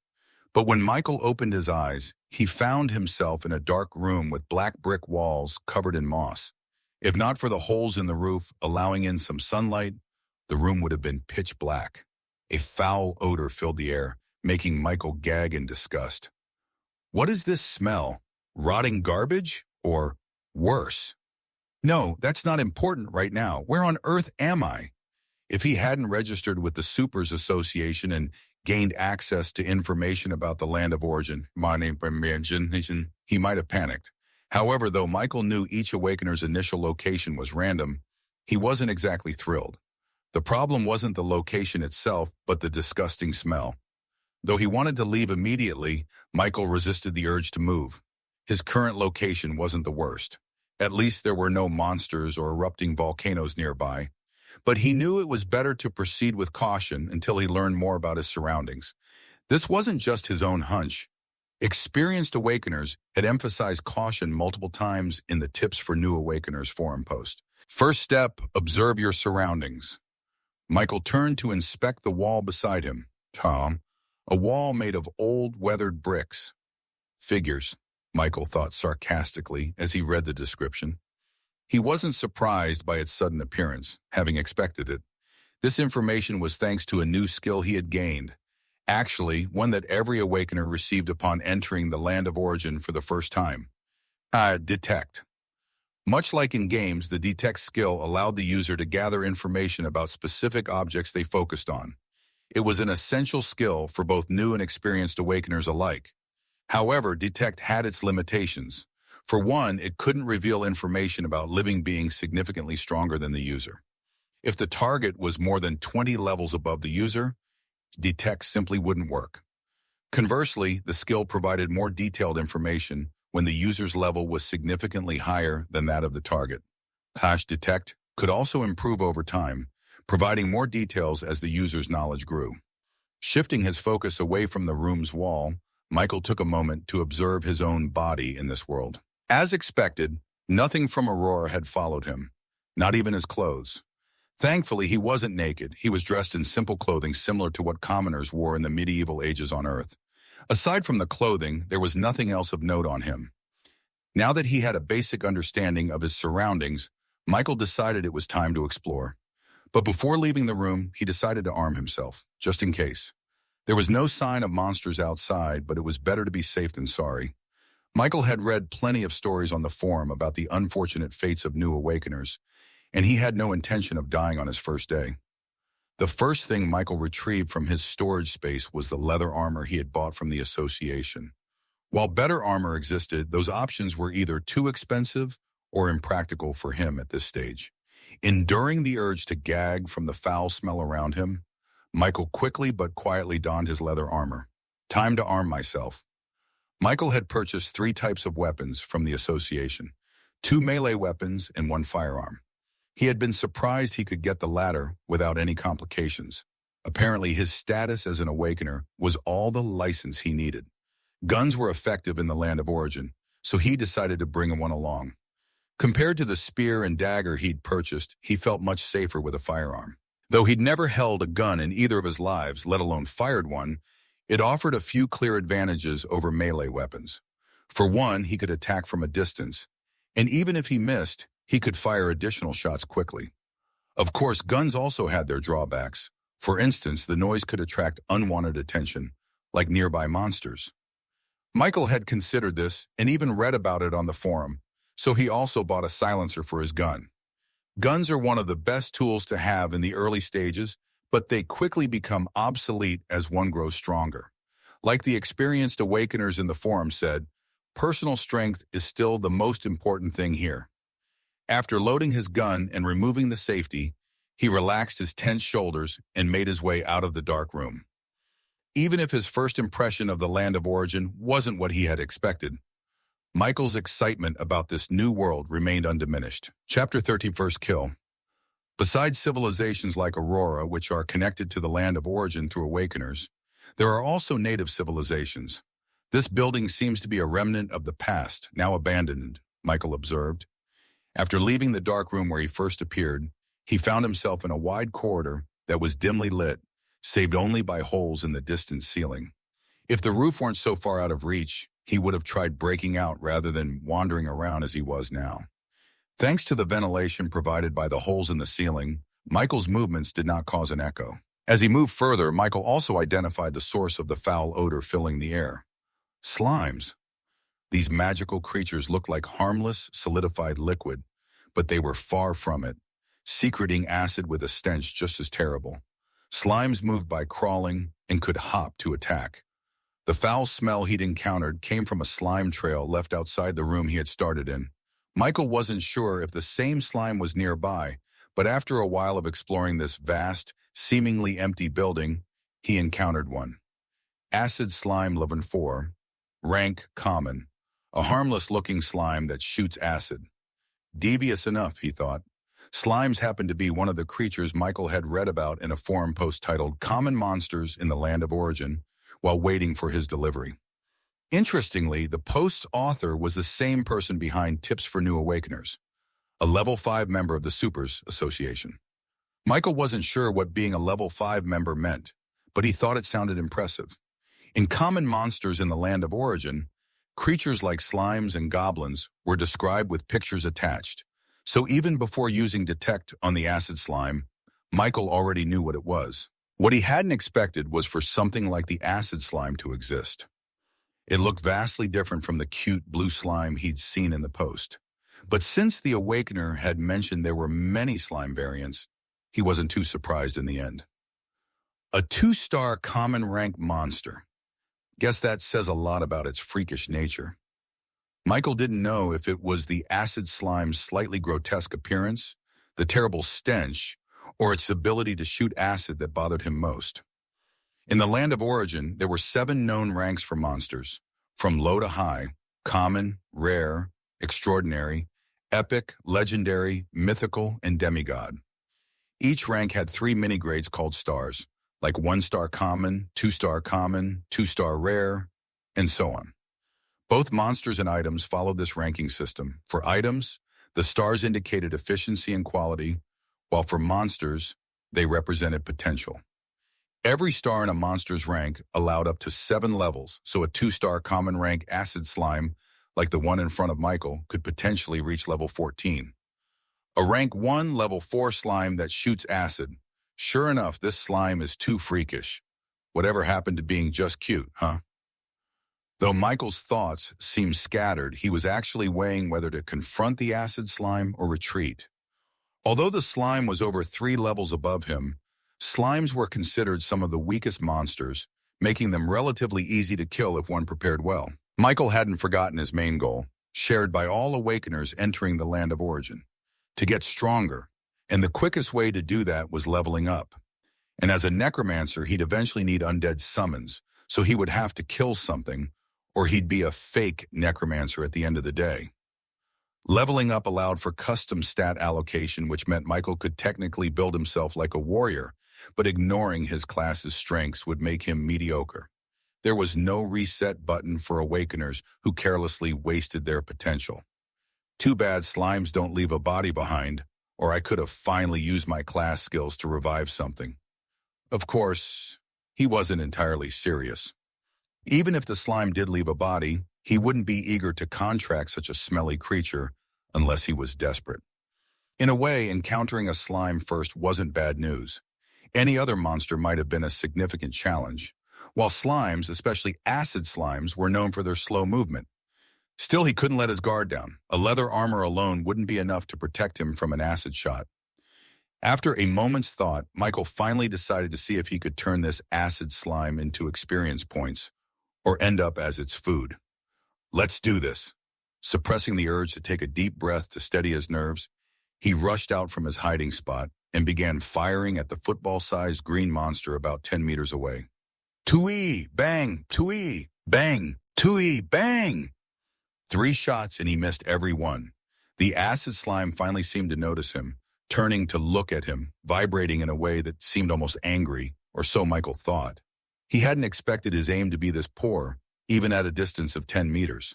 But when Michael opened his eyes, he found himself in a dark room with black brick walls covered in moss. If not for the holes in the roof allowing in some sunlight, the room would have been pitch black. A foul odor filled the air, making Michael gag in disgust. What is this smell? Rotting garbage? Or worse? No, that's not important right now. Where on earth am I? If he hadn't registered with the Supers Association and gained access to information about the land of origin, he might have panicked. However, though Michael knew each Awakener's initial location was random, he wasn't exactly thrilled. The problem wasn't the location itself, but the disgusting smell. Though he wanted to leave immediately, Michael resisted the urge to move. His current location wasn't the worst. At least there were no monsters or erupting volcanoes nearby. But he knew it was better to proceed with caution until he learned more about his surroundings. This wasn't just his own hunch. Experienced Awakeners had emphasized caution multiple times in the Tips for New Awakeners forum post. First step, observe your surroundings. Michael turned to inspect the wall beside him. A wall made of old, weathered bricks. Figures, Michael thought sarcastically as he read the description. He wasn't surprised by its sudden appearance, having expected it. This information was thanks to a new skill he had gained. Actually, one that every Awakener received upon entering the land of origin for the first time. Detect. Much like in games, the detect skill allowed the user to gather information about specific objects they focused on. It was an essential skill for both new and experienced Awakeners alike. However, detect had its limitations. For one, it couldn't reveal information about living beings significantly stronger than the user. If the target was more than 20 levels above the user, detect simply wouldn't work. Conversely, the skill provided more detailed information when the user's level was significantly higher than that of the target. Detect could also improve over time, providing more details as the user's knowledge grew. Shifting his focus away from the room's wall, Michael took a moment to observe his own body in this world. As expected, nothing from Aurora had followed him, not even his clothes. Thankfully, he wasn't naked. He was dressed in simple clothing similar to what commoners wore in the medieval ages on Earth. Aside from the clothing, there was nothing else of note on him. Now that he had a basic understanding of his surroundings, Michael decided it was time to explore. But before leaving the room, he decided to arm himself, just in case. There was no sign of monsters outside, but it was better to be safe than sorry. Michael had read plenty of stories on the forum about the unfortunate fates of new Awakeners, and he had no intention of dying on his first day. The first thing Michael retrieved from his storage space was the leather armor he had bought from the association. While better armor existed, those options were either too expensive or impractical for him at this stage. Enduring the urge to gag from the foul smell around him, Michael quickly but quietly donned his leather armor. Time to arm myself. Michael had purchased 3 types of weapons from the association, 2 melee weapons and 1 firearm. He had been surprised he could get the latter without any complications. Apparently, his status as an Awakener was all the license he needed. Guns were effective in the land of origin, so he decided to bring one along. Compared to the spear and dagger he'd purchased, he felt much safer with a firearm. Though he'd never held a gun in either of his lives, let alone fired one, it offered a few clear advantages over melee weapons. For one, he could attack from a distance, and even if he missed, he could fire additional shots quickly. Of course, guns also had their drawbacks. For instance, the noise could attract unwanted attention, like nearby monsters. Michael had considered this and even read about it on the forum, so he also bought a silencer for his gun. Guns are one of the best tools to have in the early stages, but they quickly become obsolete as one grows stronger. Like the experienced Awakeners in the forum said, personal strength is still the most important thing here. After loading his gun and removing the safety, he relaxed his tense shoulders and made his way out of the dark room. Even if his first impression of the land of origin wasn't what he had expected, Michael's excitement about this new world remained undiminished. Chapter 13, First Kill. Besides civilizations like Aurora, which are connected to the land of origin through Awakeners, There are also native civilizations. This building seems to be a remnant of the past, now abandoned, Michael observed. After leaving the dark room where he first appeared, he found himself in a wide corridor that was dimly lit, saved only by holes in the distant ceiling. If the roof weren't so far out of reach, he would have tried breaking out rather than wandering around as he was now. Thanks to the ventilation provided by the holes in the ceiling, Michael's movements did not cause an echo. As he moved further, Michael also identified the source of the foul odor filling the air. Slimes. These magical creatures looked like harmless, solidified liquid, but they were far from it, secreting acid with a stench just as terrible. Slimes moved by crawling and could hop to attack. The foul smell he'd encountered came from a slime trail left outside the room he had started in. Michael wasn't sure if the same slime was nearby, but after a while of exploring this vast, seemingly empty building, he encountered one. Acid Slime Level 4, rank common, a harmless-looking slime that shoots acid. Devious enough, he thought. Slimes happened to be one of the creatures Michael had read about in a forum post titled Common Monsters in the Land of Origin while waiting for his delivery. Interestingly, the post's author was the same person behind Tips for New Awakeners, a Level 5 member of the Supers Association. Michael wasn't sure what being a Level 5 member meant, but he thought it sounded impressive. In Common Monsters in the Land of Origin, creatures like slimes and goblins were described with pictures attached, so even before using Detect on the acid slime, Michael already knew what it was. What he hadn't expected was for something like the acid slime to exist. It looked vastly different from the cute blue slime he'd seen in the post. But since the Awakener had mentioned there were many slime variants, he wasn't too surprised in the end. A 2-star common rank monster. Guess that says a lot about its freakish nature. Michael didn't know if it was the acid slime's slightly grotesque appearance, the terrible stench, or its ability to shoot acid that bothered him most. In the Land of Origin, there were 7 known ranks for monsters, from low to high: common, rare, extraordinary, epic, legendary, mythical, and demigod. Each rank had 3 mini-grades called stars, like 1-star common, 2-star common, 2-star rare, and so on. Both monsters and items followed this ranking system. For items, the stars indicated efficiency and quality, while for monsters, they represented potential. Every star in a monster's rank allowed up to 7 levels, so a 2-star common rank acid slime, like the one in front of Michael, could potentially reach level 14. A rank 1 level 4 slime that shoots acid. Sure enough, this slime is too freakish. Whatever happened to being just cute, huh? Though Michael's thoughts seemed scattered, he was actually weighing whether to confront the acid slime or retreat. Although the slime was over 3 levels above him, slimes were considered some of the weakest monsters, making them relatively easy to kill if one prepared well. Michael hadn't forgotten his main goal, shared by all Awakeners entering the Land of Origin: to get stronger, and the quickest way to do that was leveling up. And as a Necromancer, he'd eventually need undead summons, so he would have to kill something, or he'd be a fake Necromancer at the end of the day. Leveling up allowed for custom stat allocation, which meant Michael could technically build himself like a warrior, but ignoring his class's strengths would make him mediocre. There was no reset button for Awakeners who carelessly wasted their potential. Too bad slimes don't leave a body behind, or I could have finally used my class skills to revive something. Of course, he wasn't entirely serious. Even if the slime did leave a body, he wouldn't be eager to contract such a smelly creature unless he was desperate. In a way, encountering a slime first wasn't bad news. Any other monster might have been a significant challenge, while slimes, especially acid slimes, were known for their slow movement. Still, he couldn't let his guard down. A leather armor alone wouldn't be enough to protect him from an acid shot. After a moment's thought, Michael finally decided to see if he could turn this acid slime into experience points, or end up as its food. Let's do this. Suppressing the urge to take a deep breath to steady his nerves, he rushed out from his hiding spot and began firing at the football-sized green monster about 10 meters away. Tui! Bang! Tui! Bang! Tui! Bang! 3 shots and he missed every one. The acid slime finally seemed to notice him, turning to look at him, vibrating in a way that seemed almost angry, or so Michael thought. He hadn't expected his aim to be this poor, even at a distance of 10 meters.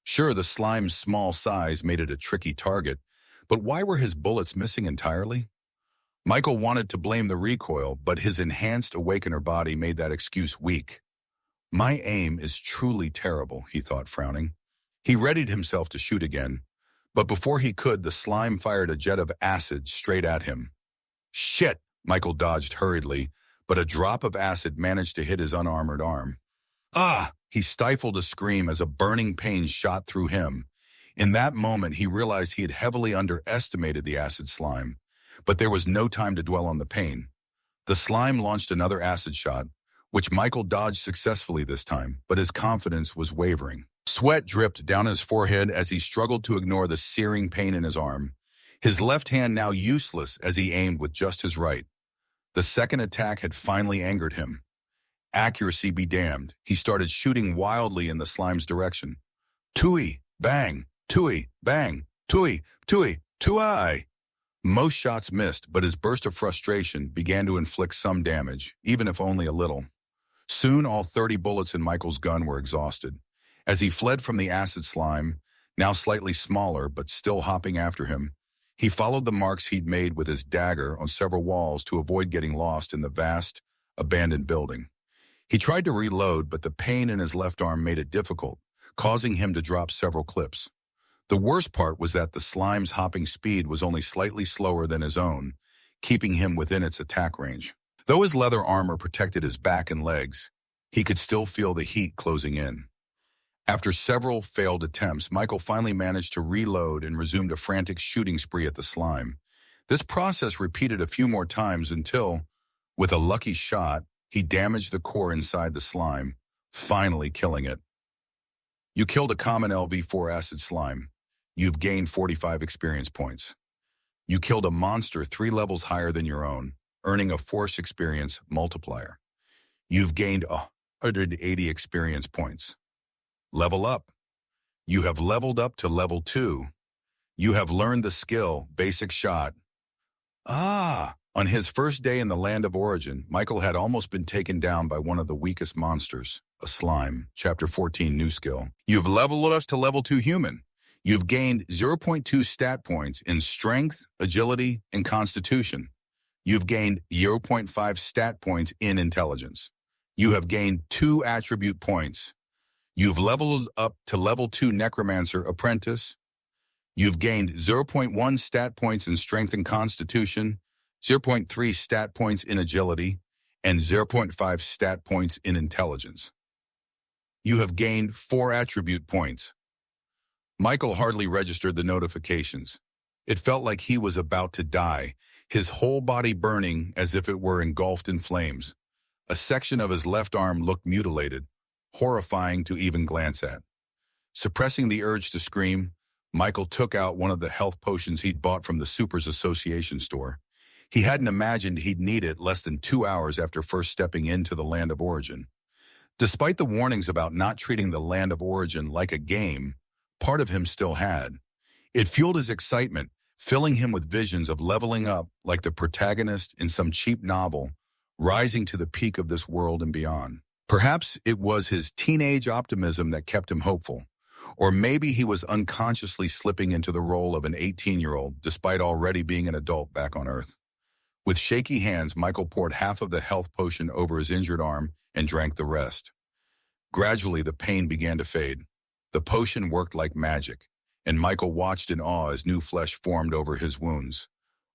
Sure, the slime's small size made it a tricky target, but why were his bullets missing entirely? Michael wanted to blame the recoil, but his enhanced awakener body made that excuse weak. My aim is truly terrible, he thought, frowning. He readied himself to shoot again, but before he could, the slime fired a jet of acid straight at him. Shit! Michael dodged hurriedly, but a drop of acid managed to hit his unarmored arm. Ah! He stifled a scream as a burning pain shot through him. In that moment, he realized he had heavily underestimated the acid slime, but there was no time to dwell on the pain. The slime launched another acid shot, which Michael dodged successfully this time, but his confidence was wavering. Sweat dripped down his forehead as he struggled to ignore the searing pain in his arm, his left hand now useless as he aimed with just his right. The second attack had finally angered him. Accuracy be damned, he started shooting wildly in the slime's direction. Tui, bang, tui, bang, tui, tui, tui. Most shots missed, but his burst of frustration began to inflict some damage, even if only a little. Soon all 30 bullets in Michael's gun were exhausted. As he fled from the acid slime, now slightly smaller but still hopping after him, he followed the marks he'd made with his dagger on several walls to avoid getting lost in the vast, abandoned building. He tried to reload, but the pain in his left arm made it difficult, causing him to drop several clips. The worst part was that the slime's hopping speed was only slightly slower than his own, keeping him within its attack range. Though his leather armor protected his back and legs, he could still feel the heat closing in. After several failed attempts, Michael finally managed to reload and resumed a frantic shooting spree at the slime. This process repeated a few more times until, with a lucky shot, he damaged the core inside the slime, finally killing it. You killed a common LV4 acid slime. You've gained 45 experience points. You killed a monster 3 levels higher than your own, earning a force experience multiplier. You've gained 180 experience points. Level up. You have leveled up to level 2. You have learned the skill, basic shot. On his first day in the land of origin, Michael had almost been taken down by one of the weakest monsters, a slime. Chapter 14, new skill. You've leveled up to level 2 human. You've gained 0.2 stat points in strength, agility, and constitution. You've gained 0.5 stat points in intelligence. You have gained 2 attribute points. You've leveled up to level 2 Necromancer apprentice. You've gained 0.1 stat points in strength and constitution, 0.3 stat points in agility, and 0.5 stat points in intelligence. You have gained 4 attribute points. Michael hardly registered the notifications. It felt like he was about to die, his whole body burning as if it were engulfed in flames. A section of his left arm looked mutilated, horrifying to even glance at. Suppressing the urge to scream, Michael took out one of the health potions he'd bought from the Supers Association store. He hadn't imagined he'd need it less than 2 hours after first stepping into the land of origin. Despite the warnings about not treating the land of origin like a game, part of him still had. It fueled his excitement, filling him with visions of leveling up like the protagonist in some cheap novel, rising to the peak of this world and beyond. Perhaps it was his teenage optimism that kept him hopeful, or maybe he was unconsciously slipping into the role of an 18-year-old despite already being an adult back on Earth. With shaky hands, Michael poured half of the health potion over his injured arm and drank the rest. Gradually, the pain began to fade. The potion worked like magic, and Michael watched in awe as new flesh formed over his wounds.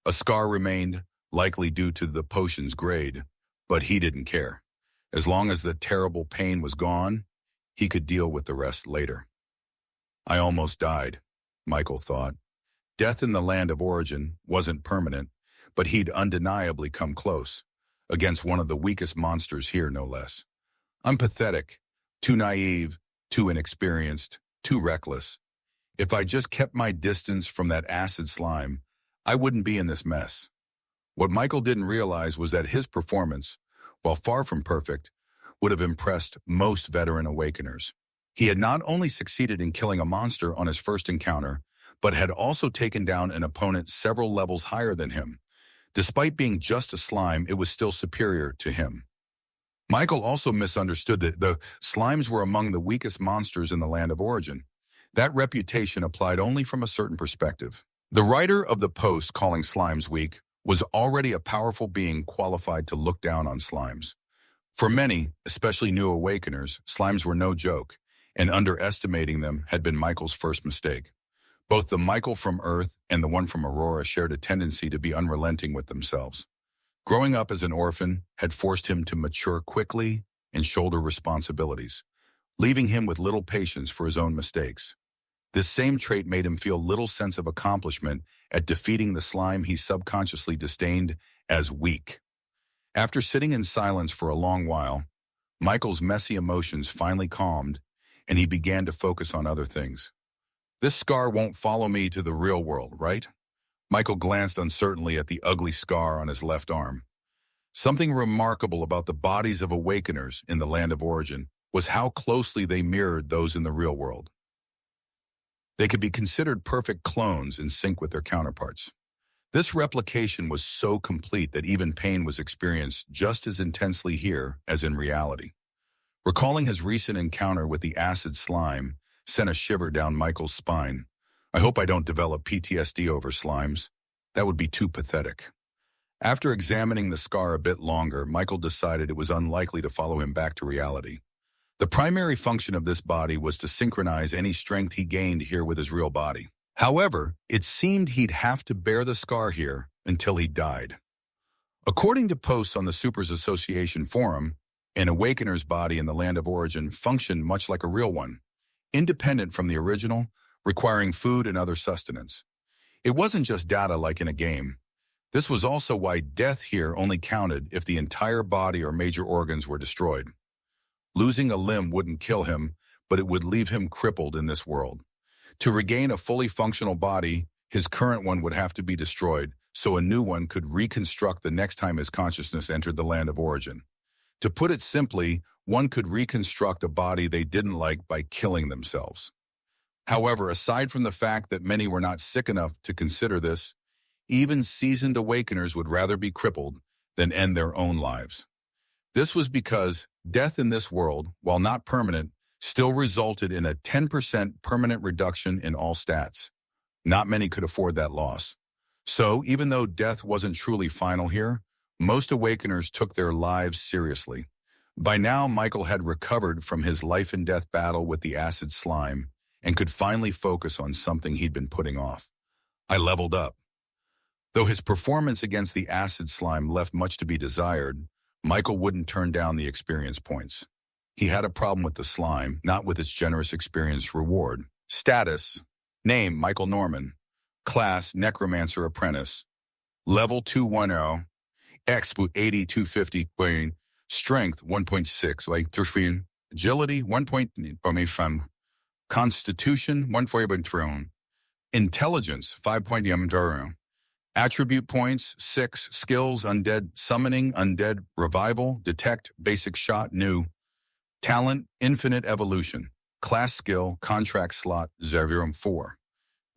A scar remained, likely due to the potion's grade, but he didn't care. As long as the terrible pain was gone, he could deal with the rest later. I almost died, Michael thought. Death in the land of origin wasn't permanent, but he'd undeniably come close, against one of the weakest monsters here, no less. I'm pathetic, too naive, too inexperienced, too reckless. If I just kept my distance from that acid slime, I wouldn't be in this mess. What Michael didn't realize was that his performance, while far from perfect, would have impressed most veteran Awakeners. He had not only succeeded in killing a monster on his first encounter, but had also taken down an opponent several levels higher than him. Despite being just a slime, it was still superior to him. Michael also misunderstood that the slimes were among the weakest monsters in the land of origin. That reputation applied only from a certain perspective. The writer of the post calling slimes weak was already a powerful being qualified to look down on slimes. For many, especially new awakeners, slimes were no joke, and underestimating them had been Michael's first mistake. Both the Michael from Earth and the one from Aurora shared a tendency to be unrelenting with themselves. Growing up as an orphan had forced him to mature quickly and shoulder responsibilities, leaving him with little patience for his own mistakes. This same trait made him feel little sense of accomplishment at defeating the slime he subconsciously disdained as weak. After sitting in silence for a long while, Michael's messy emotions finally calmed, and he began to focus on other things. This scar won't follow me to the real world, right? Michael glanced uncertainly at the ugly scar on his left arm. Something remarkable about the bodies of awakeners in the land of origin was how closely they mirrored those in the real world. They could be considered perfect clones in sync with their counterparts. This replication was so complete that even pain was experienced just as intensely here as in reality. Recalling his recent encounter with the acid slime sent a shiver down Michael's spine. I hope I don't develop PTSD over slimes. That would be too pathetic. After examining the scar a bit longer, Michael decided it was unlikely to follow him back to reality. The primary function of this body was to synchronize any strength he gained here with his real body. However, it seemed he'd have to bear the scar here until he died. According to posts on the Supers Association forum, an awakener's body in the land of origin functioned much like a real one, independent from the original, requiring food and other sustenance. It wasn't just data like in a game. This was also why death here only counted if the entire body or major organs were destroyed. Losing a limb wouldn't kill him, but it would leave him crippled in this world. To regain a fully functional body, his current one would have to be destroyed, so a new one could reconstruct the next time his consciousness entered the land of origin. To put it simply, one could reconstruct a body they didn't like by killing themselves. However, aside from the fact that many were not sick enough to consider this, even seasoned awakeners would rather be crippled than end their own lives. This was because death in this world, while not permanent, still resulted in a 10% permanent reduction in all stats. Not many could afford that loss. So, even though death wasn't truly final here, most awakeners took their lives seriously. By now, Michael had recovered from his life-and-death battle with the acid slime and could finally focus on something he'd been putting off. I leveled up. Though his performance against the acid slime left much to be desired, Michael wouldn't turn down the experience points. He had a problem with the slime, not with its generous experience reward. Status: name, Michael Norman. Class, Necromancer Apprentice. Level 210. Expo 8250. Strength 1.6. Like 3. Agility 1.5. Constitution 1.4. Intelligence 5.0. Attribute points 6. Skills: Undead Summoning, Undead Revival, Detect, Basic Shot, New. Talent: Infinite Evolution. Class skill: Contract slot 0.4.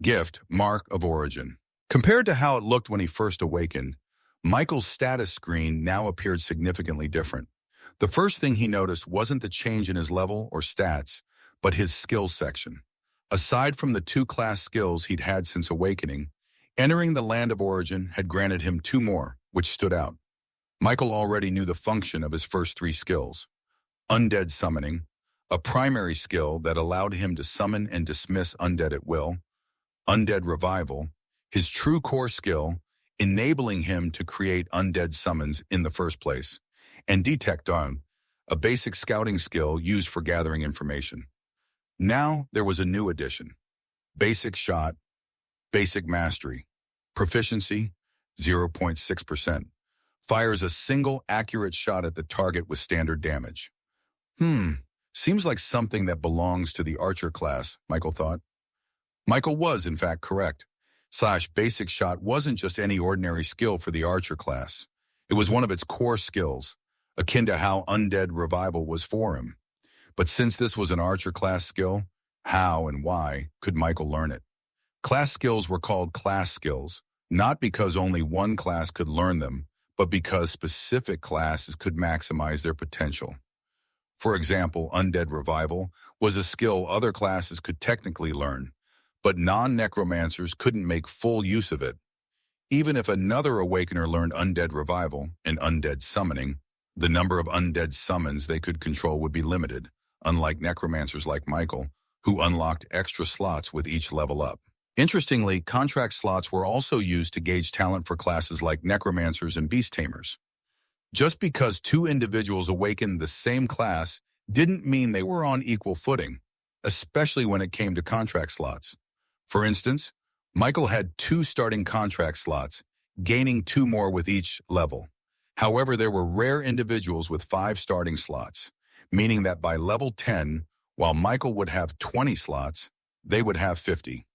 Gift: Mark of Origin. Compared to how it looked when he first awakened, Michael's status screen now appeared significantly different. The first thing he noticed wasn't the change in his level or stats, but his skills section. Aside from the 2 class skills he'd had since awakening, entering the land of origin had granted him 2 more, which stood out. Michael already knew the function of his first 3 skills. Undead Summoning, a primary skill that allowed him to summon and dismiss undead at will. Undead Revival, his true core skill, enabling him to create undead summons in the first place. And Detect, a basic scouting skill used for gathering information. Now there was a new addition. Basic Shot, Basic Mastery. Proficiency, 0.6%. Fires a single accurate shot at the target with standard damage. Seems like something that belongs to the Archer class, Michael thought. Michael was, in fact, correct. Basic Shot wasn't just any ordinary skill for the Archer class. It was one of its core skills, akin to how Undead Revival was for him. But since this was an Archer class skill, how and why could Michael learn it? Class skills were called class skills, not because only one class could learn them, but because specific classes could maximize their potential. For example, Undead Revival was a skill other classes could technically learn, but non-necromancers couldn't make full use of it. Even if another Awakener learned Undead Revival and Undead Summoning, the number of undead summons they could control would be limited, unlike necromancers like Michael, who unlocked extra slots with each level up. Interestingly, contract slots were also used to gauge talent for classes like necromancers and beast tamers. Just because two individuals awakened the same class didn't mean they were on equal footing, especially when it came to contract slots. For instance, Michael had 2 starting contract slots, gaining 2 more with each level. However, there were rare individuals with 5 starting slots, meaning that by level 10, while Michael would have 20 slots, they would have 50.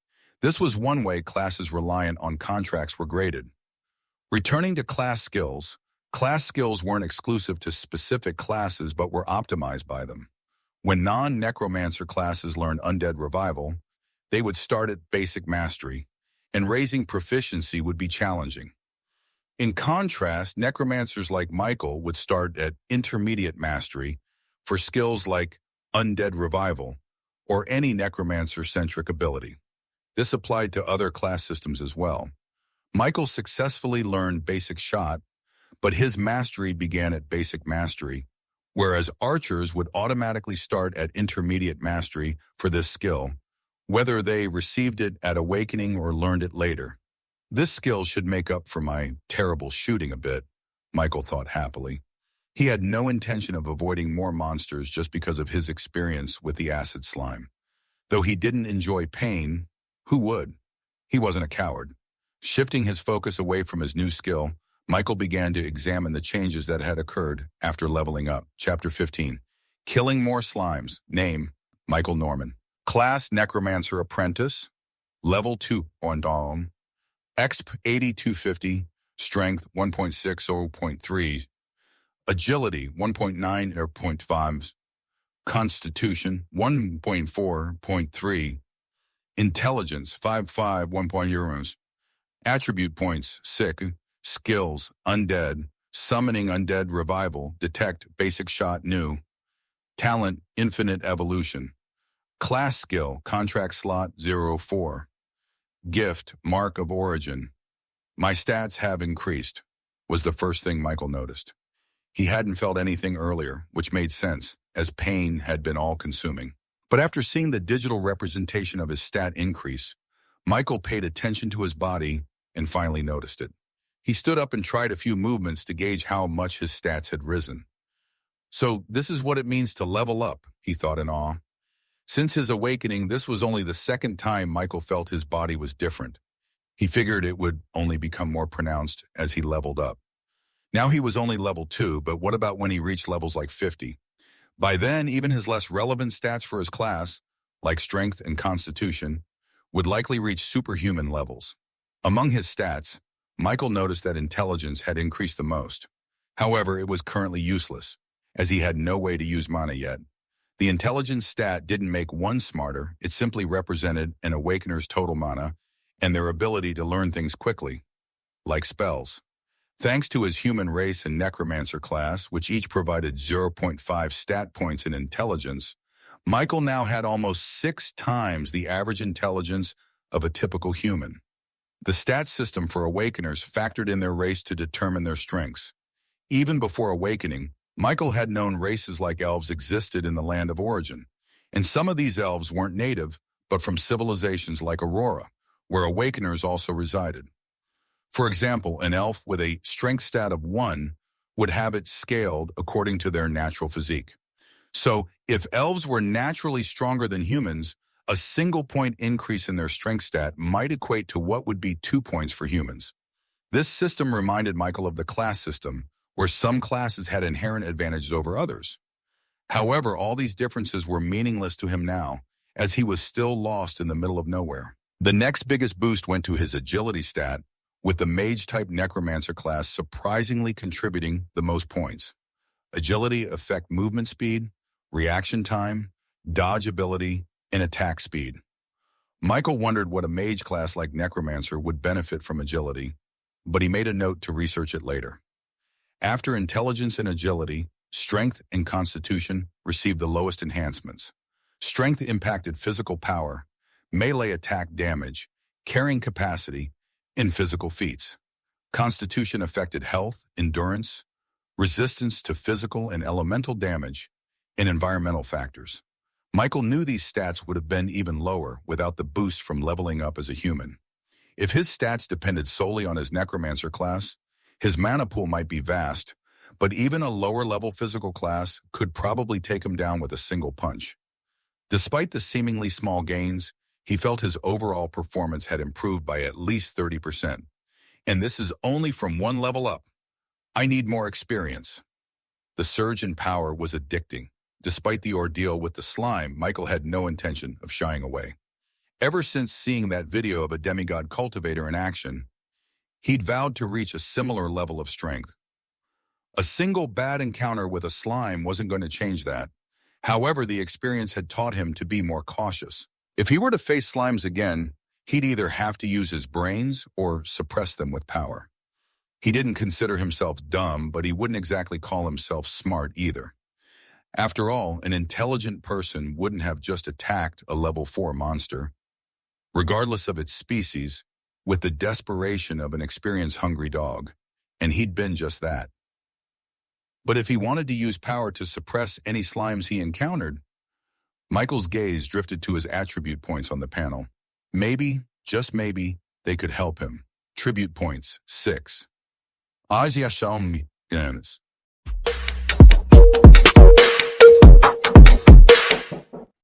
This was one way classes reliant on contracts were graded. Returning to class skills weren't exclusive to specific classes but were optimized by them. When non-necromancer classes learned Undead Revival, they would start at basic mastery, and raising proficiency would be challenging. In contrast, necromancers like Michael would start at intermediate mastery for skills like Undead Revival or any necromancer-centric ability. This applied to other class systems as well. Michael successfully learned Basic Shot, but his mastery began at Basic Mastery, whereas archers would automatically start at Intermediate Mastery for this skill, whether they received it at Awakening or learned it later. This skill should make up for my terrible shooting a bit, Michael thought happily. He had no intention of avoiding more monsters just because of his experience with the acid slime. Though he didn't enjoy pain, who would? He wasn't a coward. Shifting his focus away from his new skill, Michael began to examine the changes that had occurred after leveling up. Chapter 15. Killing more slimes. Name, Michael Norman. Class, Necromancer Apprentice. Level 2 on Dom. Exp 8250. Strength 1.60.3. Agility 1.9.5. Constitution 1.4.3. Intelligence 1.0. Attribute points sick. Skills Undead. Summoning Undead Revival. Detect Basic Shot New. Talent Infinite Evolution. Class skill Contract slot 04. Gift Mark of Origin. My stats have increased, was the first thing Michael noticed. He hadn't felt anything earlier, which made sense, as pain had been all-consuming. But after seeing the digital representation of his stat increase, Michael paid attention to his body and finally noticed it. He stood up and tried a few movements to gauge how much his stats had risen. So this is what it means to level up, he thought in awe. Since his awakening, this was only the second time Michael felt his body was different. He figured it would only become more pronounced as he leveled up. Now he was only level 2, but what about when he reached levels like 50? By then, even his less relevant stats for his class, like strength and constitution, would likely reach superhuman levels. Among his stats, Michael noticed that intelligence had increased the most. However, it was currently useless, as he had no way to use mana yet. The intelligence stat didn't make one smarter, it simply represented an Awakener's total mana and their ability to learn things quickly, like spells. Thanks to his human race and necromancer class, which each provided 0.5 stat points in intelligence, Michael now had almost 6 times the average intelligence of a typical human. The stat system for Awakeners factored in their race to determine their strengths. Even before awakening, Michael had known races like elves existed in the land of origin, and some of these elves weren't native, but from civilizations like Aurora, where Awakeners also resided. For example, an elf with a strength stat of 1 would have it scaled according to their natural physique. So, if elves were naturally stronger than humans, a single point increase in their strength stat might equate to what would be 2 points for humans. This system reminded Michael of the class system, where some classes had inherent advantages over others. However, all these differences were meaningless to him now, as he was still lost in the middle of nowhere. The next biggest boost went to his agility stat, with the Mage-type Necromancer class surprisingly contributing the most points. Agility affect movement speed, reaction time, dodge ability, and attack speed. Michael wondered what a Mage class like Necromancer would benefit from agility, but he made a note to research it later. After intelligence and agility, strength and constitution received the lowest enhancements. Strength impacted physical power, melee attack damage, carrying capacity, and physical feats. Constitution affected health, endurance, resistance to physical and elemental damage, and environmental factors. Michael knew these stats would have been even lower without the boost from leveling up as a human. If his stats depended solely on his Necromancer class, his mana pool might be vast, but even a lower-level physical class could probably take him down with a single punch. Despite the seemingly small gains, he felt his overall performance had improved by at least 30%. And this is only from one level up. I need more experience. The surge in power was addicting. Despite the ordeal with the slime, Michael had no intention of shying away. Ever since seeing that video of a demigod cultivator in action, he'd vowed to reach a similar level of strength. A single bad encounter with a slime wasn't going to change that. However, the experience had taught him to be more cautious. If he were to face slimes again, he'd either have to use his brains or suppress them with power. He didn't consider himself dumb, but he wouldn't exactly call himself smart either. After all, an intelligent person wouldn't have just attacked a level 4 monster, regardless of its species, with the desperation of an experience-hungry dog, and he'd been just that. But if he wanted to use power to suppress any slimes he encountered, Michael's gaze drifted to his attribute points on the panel. Maybe, just maybe, they could help him. Tribute points, 6. Asia Shalmi.